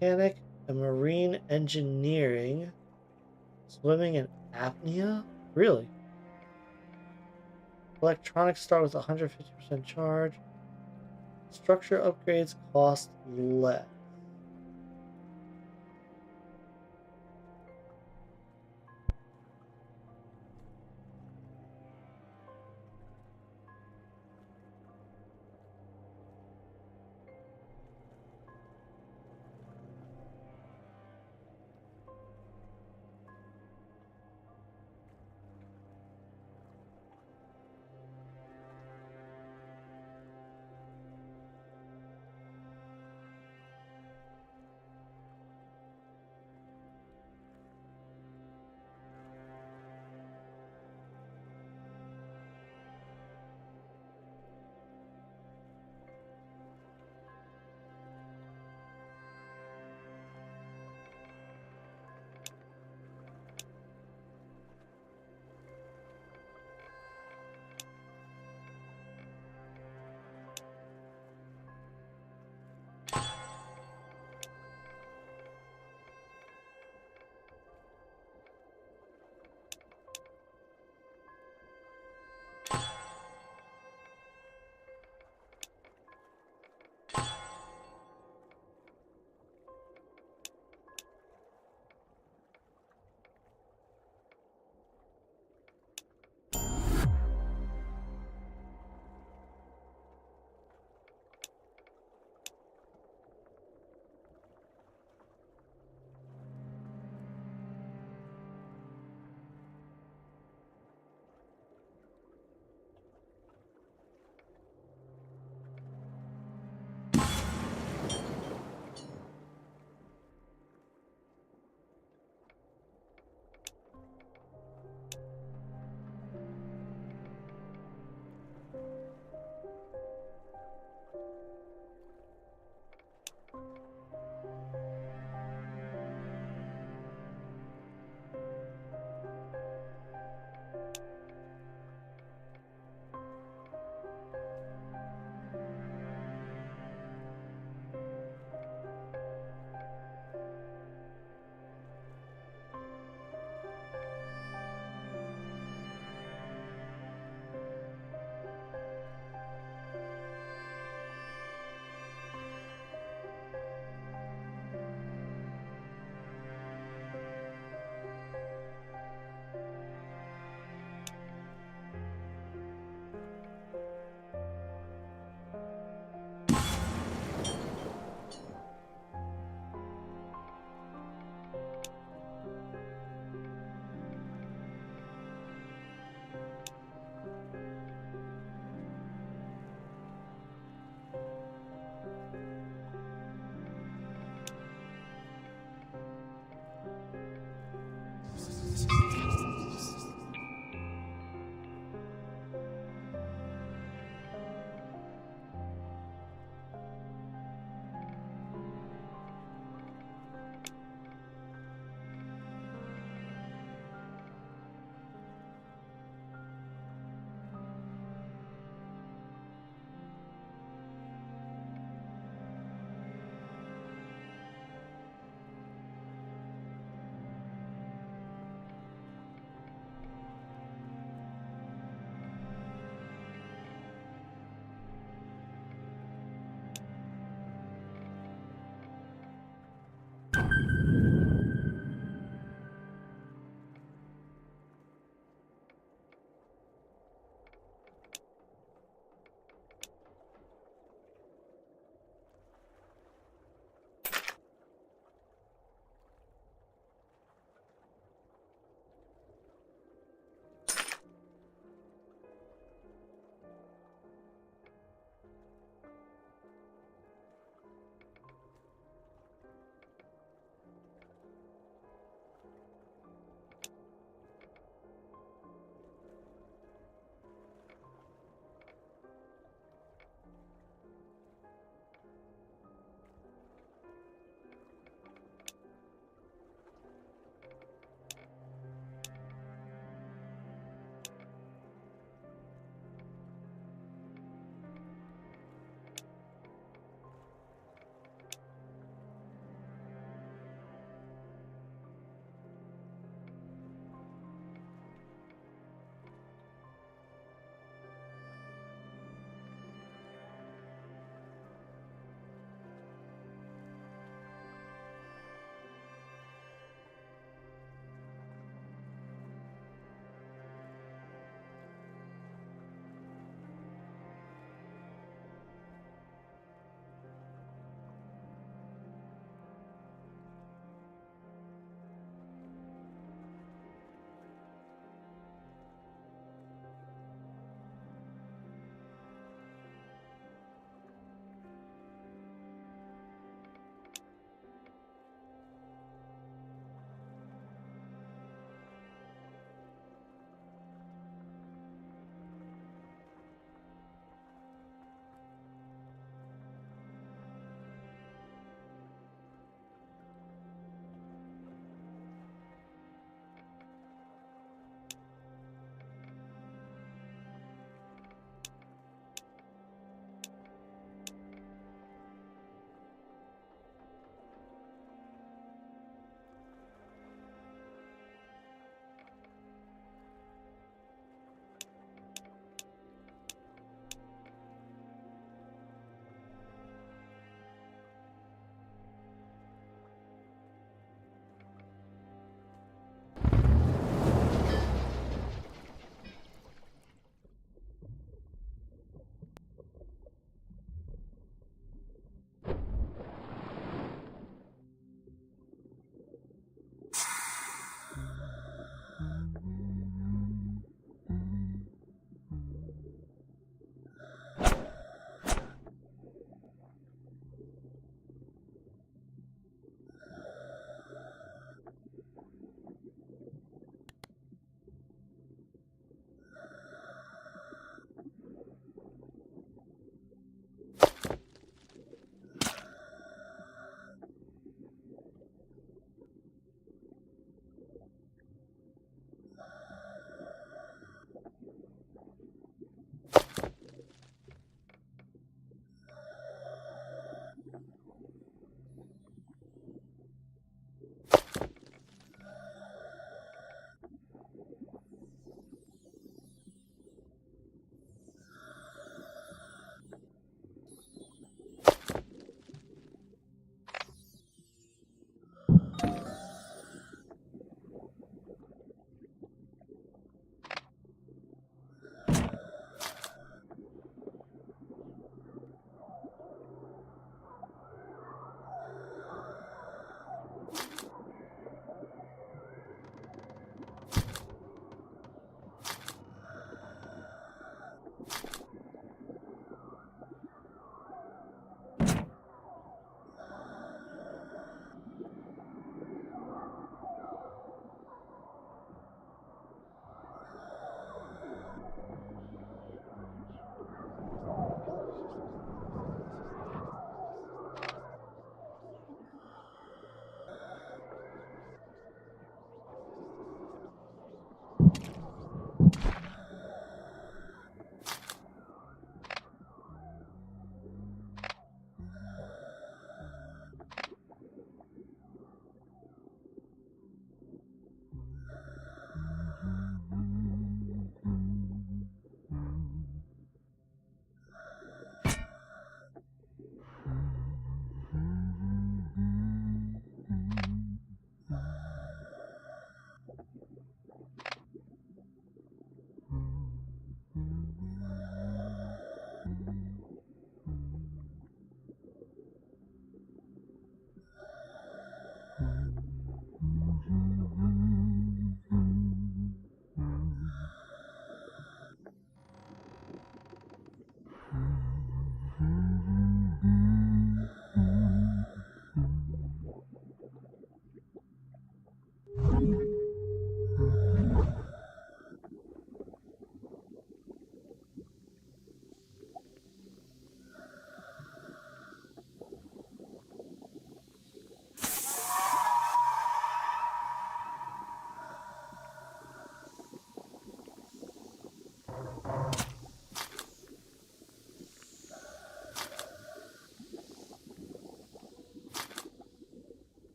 mechanic and marine engineering, swimming and apnea? Really? Electronics start with 150% charge. Structure upgrades cost less.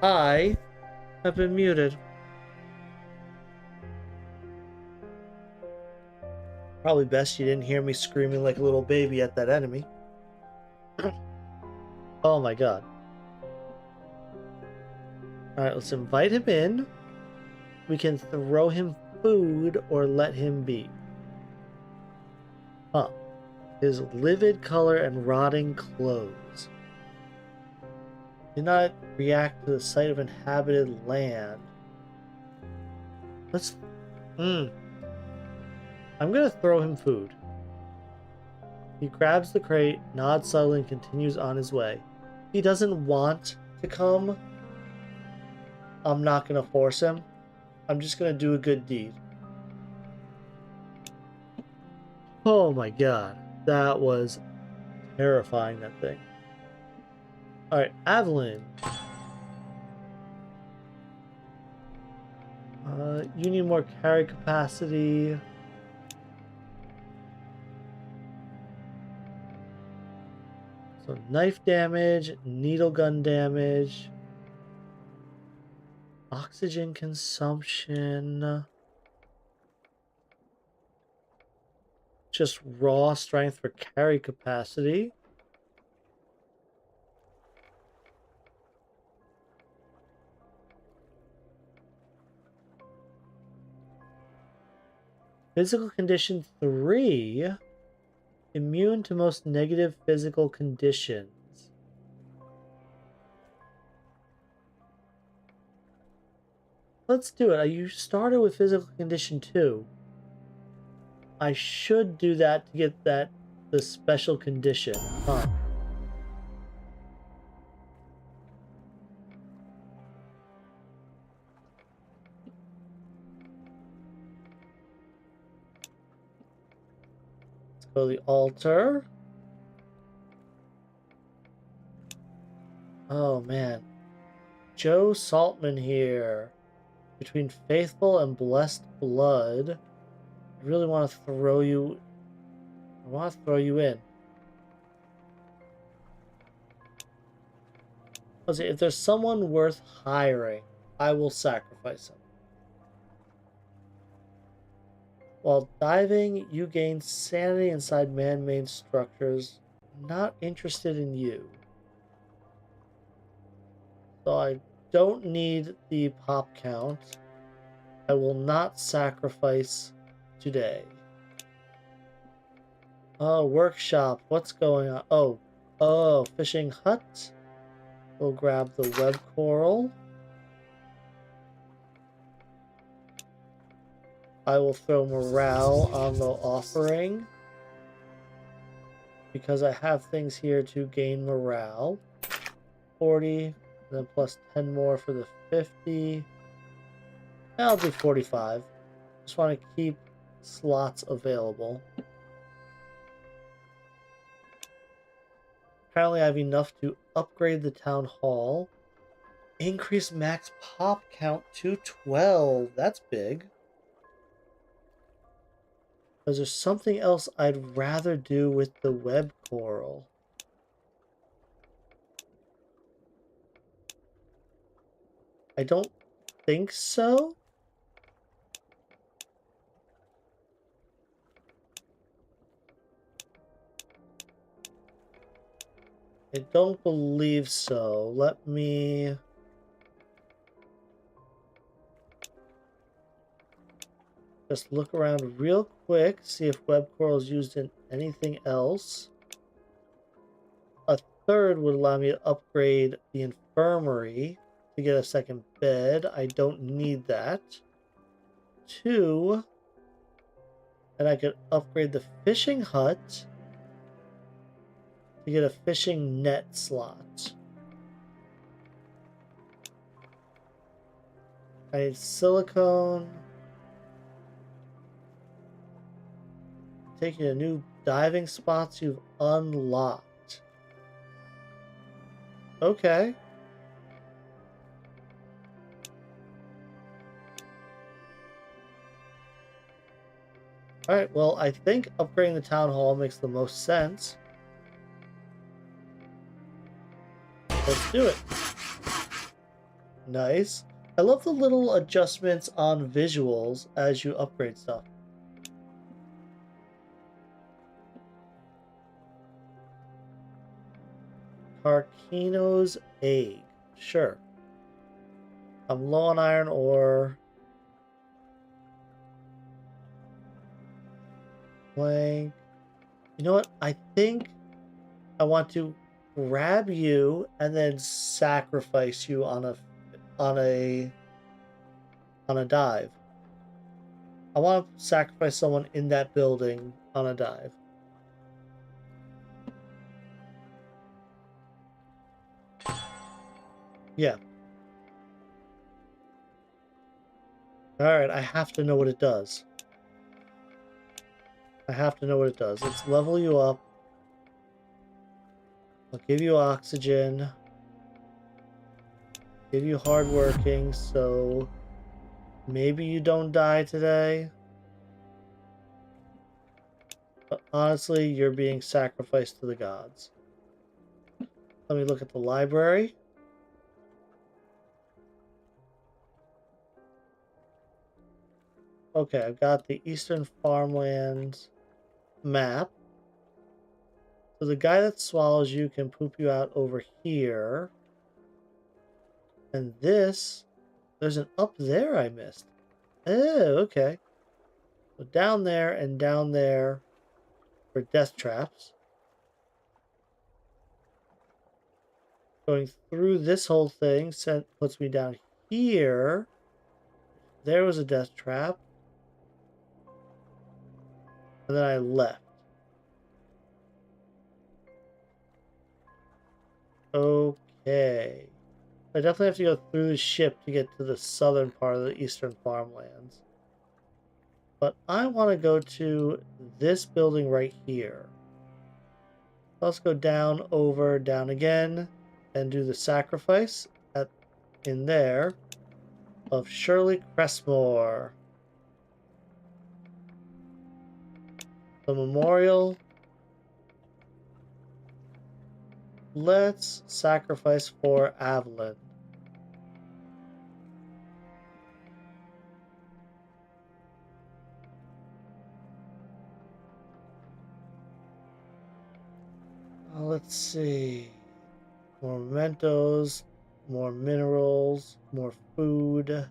I have been muted. Probably best you didn't hear me screaming like a little baby at that enemy. Oh my god. Alright, let's invite him in. We can throw him food or let him be. Huh. His livid color and rotting clothes. Do not react to the sight of inhabited land. Let's... I'm gonna throw him food. He grabs the crate, nods subtly, and continues on his way. He doesn't want to come. I'm not gonna force him. I'm just gonna do a good deed. Oh my god. That was terrifying, that thing. Alright, Avalyn. You need more carry capacity. So knife damage, needle gun damage, oxygen consumption, just raw strength for carry capacity. Physical condition 3, immune to most negative physical conditions. Let's do it. You started with physical condition 2. I should do that to get the special condition. Huh. Let's go to the altar. Oh man. Joe Saltman here. Between faithful and blessed blood. I really want to throw you... I want to throw you in. Let's see, if there's someone worth hiring, I will sacrifice him. While diving, you gain sanity inside man-made structures. Not interested in you. So I don't need the pop count. I will not sacrifice today. Oh, workshop. What's going on? Oh, fishing hut. We'll grab the web coral. I will throw morale on the offering. Because I have things here to gain morale. 40, and then plus 10 more for the 50. I'll do 45. Just want to keep slots available. Apparently I have enough to upgrade the town hall. Increase max pop count to 12. That's big. Is there something else I'd rather do with the web coral? I don't think so. I don't believe so. Let me... just look around real quick, see if web coral is used in anything else. A third would allow me to upgrade the infirmary to get a second bed. I don't need that. 2, and I could upgrade the fishing hut to get a fishing net slot. I need silicone. Taking a new diving spots you've unlocked. Okay. Alright, well, I think upgrading the town hall makes the most sense. Let's do it. Nice. I love the little adjustments on visuals as you upgrade stuff. Carcino's egg. Sure. I'm low on iron ore. Blank. You know what? I think I want to grab you and then sacrifice you on on a on a dive. I want to sacrifice someone in that building on a dive. Yeah. Alright, I have to know what it does. I have to know what it does. Let's level you up. I'll give you oxygen. Give you hardworking, so maybe you don't die today. But honestly, you're being sacrificed to the gods. Let me look at the library. Okay, I've got the Eastern Farmlands map. So the guy that swallows you can poop you out over here. And this, there's an up there I missed. Oh, okay. So down there and down there for death traps. Going through this whole thing puts me down here. There was a death trap. And then I left. Okay. I definitely have to go through the ship to get to the southern part of the Eastern Farmlands. But I want to go to this building right here. Let's go down, over, down again, and do the sacrifice in there of Shirley Cressmore. The memorial. Let's sacrifice for Avalon. Let's see. More mementos, more minerals, more food.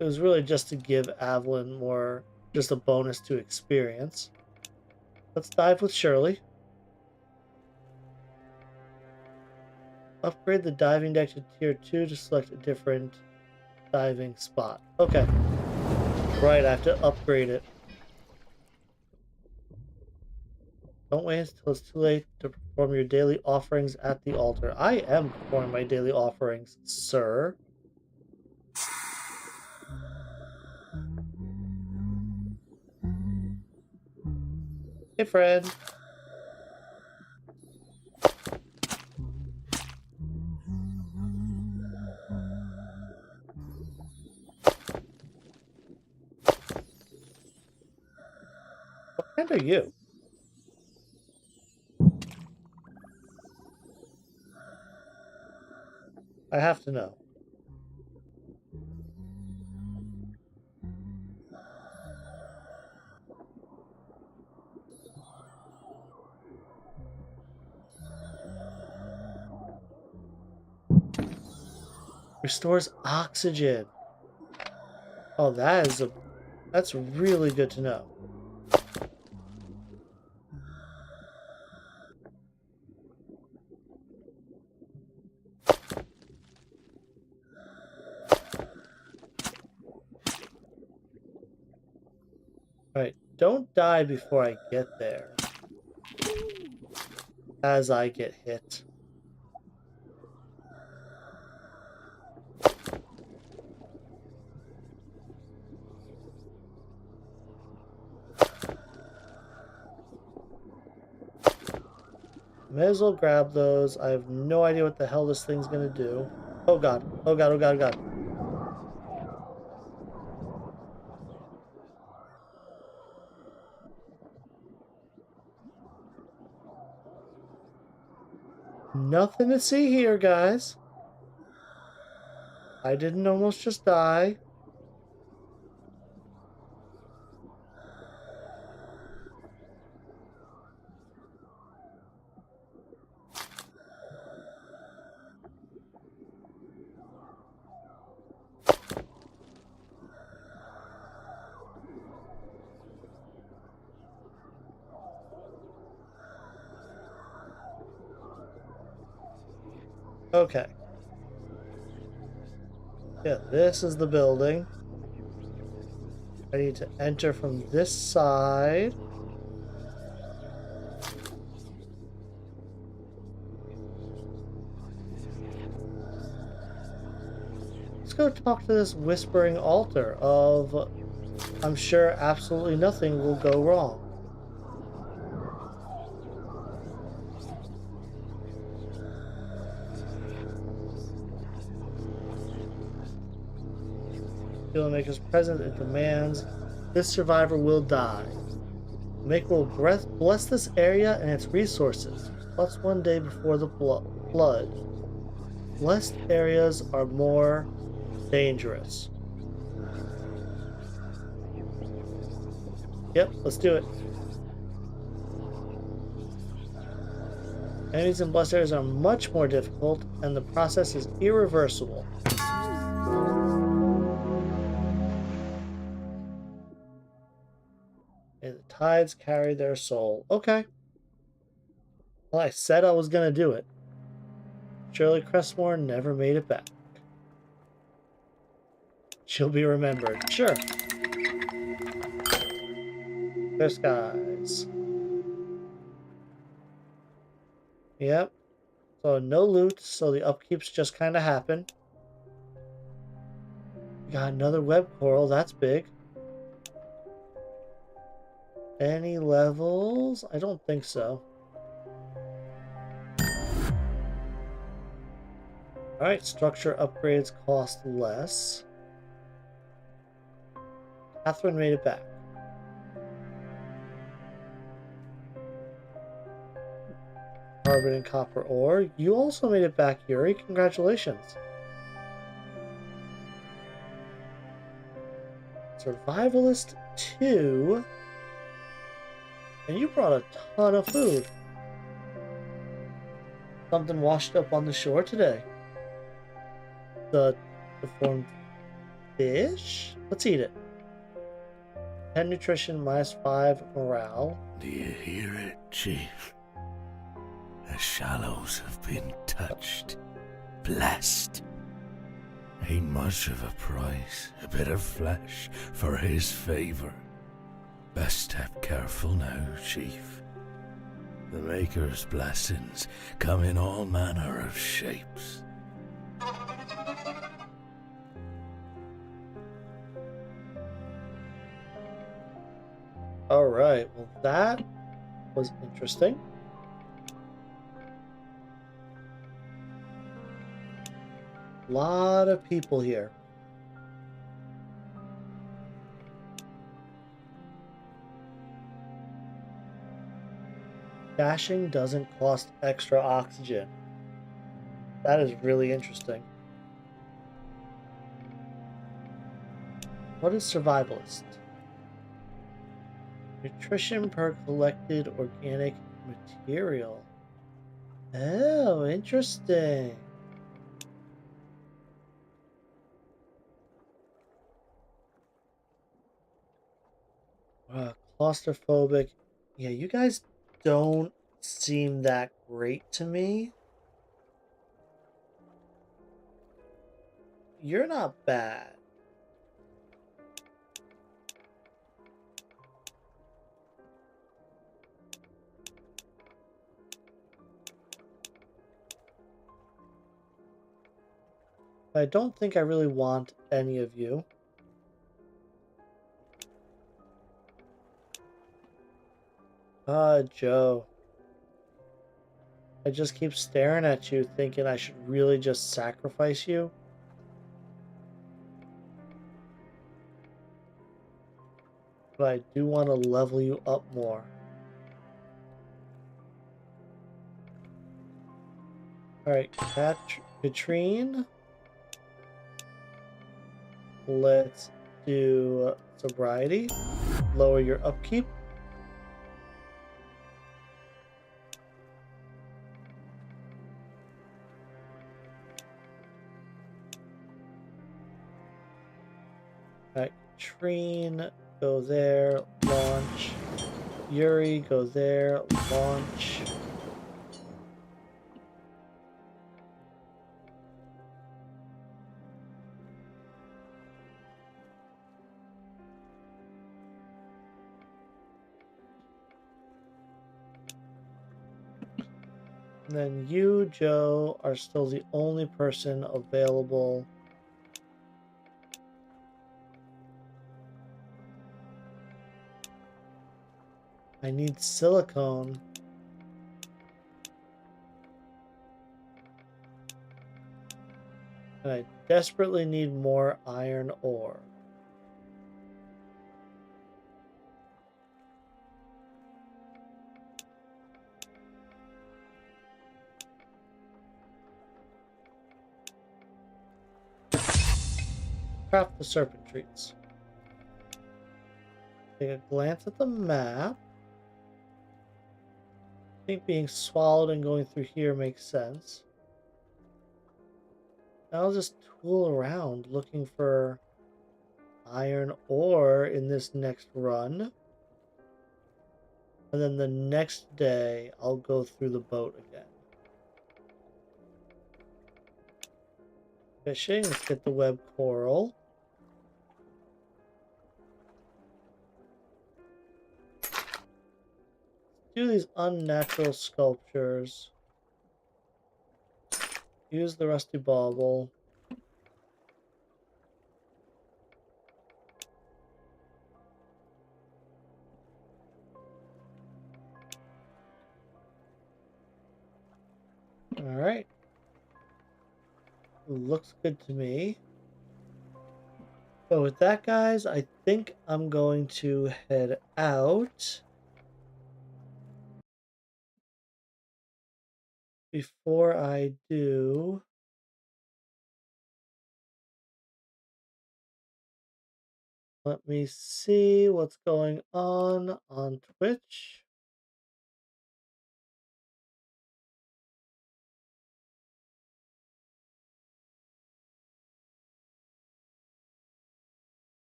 It was really just to give Avalon more, just a bonus to experience. Let's dive with Shirley. Upgrade the diving deck to tier 2 to select a different diving spot. Okay. Right, I have to upgrade it. Don't wait until it's too late to perform your daily offerings at the altar. I am performing my daily offerings, sir. Hey, friend. What kind are you? I have to know. Restores oxygen. Oh, that's really good to know. Alright, don't die before I get there. As I get hit. May as well grab those. I have no idea what the hell this thing's gonna do. Oh god. Oh god, oh god, oh god. Nothing to see here, guys. I didn't almost just die. Okay. Yeah, this is the building. I need to enter from this side. Let's go talk to this whispering altar of, I'm sure absolutely nothing will go wrong. Maker's present and demands this survivor will die. The Maker will bless this area and its resources, plus 1 day before the flood. Blessed areas are more dangerous. Yep, let's do it. Enemies in blessed areas are much more difficult, and the process is irreversible. And the tides carry their soul. Okay. Well, I said I was going to do it. Shirley Crestmore never made it back. She'll be remembered. Sure. Clear skies. Yep. So no loot, so the upkeeps just kind of happen. Got another web coral, that's big. Any levels? I don't think so. Alright, structure upgrades cost less. Catherine made it back. Carbon and copper ore. You also made it back, Yuri. Congratulations. Survivalist 2. And you brought a ton of food. Something washed up on the shore today. The deformed fish? Let's eat it. 10 nutrition, -5 morale. Do you hear it, Chief? The shallows have been touched, blessed. Ain't much of a price, a bit of flesh for his favor. Best step careful now, Chief. The Maker's blessings come in all manner of shapes. Alright, well that was interesting. A lot of people here. Dashing doesn't cost extra oxygen. That is really interesting. What is survivalist? Nutrition per collected organic material. Oh, interesting. Claustrophobic. Yeah, you guys don't seem that great to me. You're not bad. I don't think I really want any of you. Joe. I just keep staring at you thinking I should really just sacrifice you. But I do want to level you up more. Alright, Katrine. Let's do sobriety. Lower your upkeep. Alright, Katrine, go there, launch. Yuri, go there, launch. And then you, Joe, are still the only person available. I need silicone. And I desperately need more iron ore. Craft the serpent treats. Take a glance at the map. I think being swallowed and going through here makes sense. I'll just tool around looking for iron ore in this next run. And then the next day, I'll go through the boat again. Fishing, let's get the web coral. Do these unnatural sculptures. Use the rusty bauble. Alright. Looks good to me. But with that, guys, I think I'm going to head out. Before I do, let me see what's going on Twitch.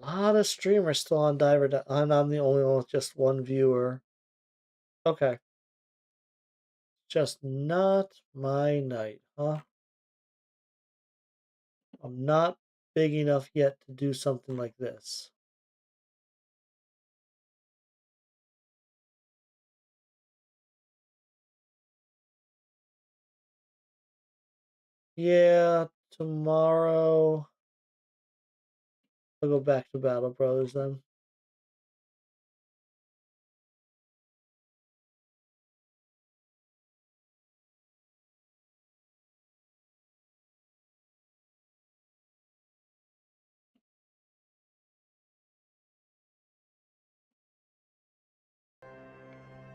A lot of streamers still on Diver, and I'm the only one with just one viewer. Okay. Just not my night, huh? I'm not big enough yet to do something like this. Yeah, tomorrow I'll go back to Battle Brothers then.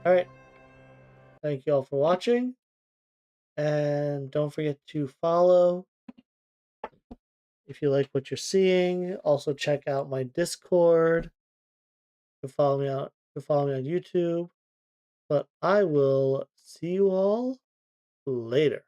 Alright. Thank you all for watching. And don't forget to follow if you like what you're seeing. Also check out my Discord. You can follow me out. You can follow me on YouTube. But I will see you all later.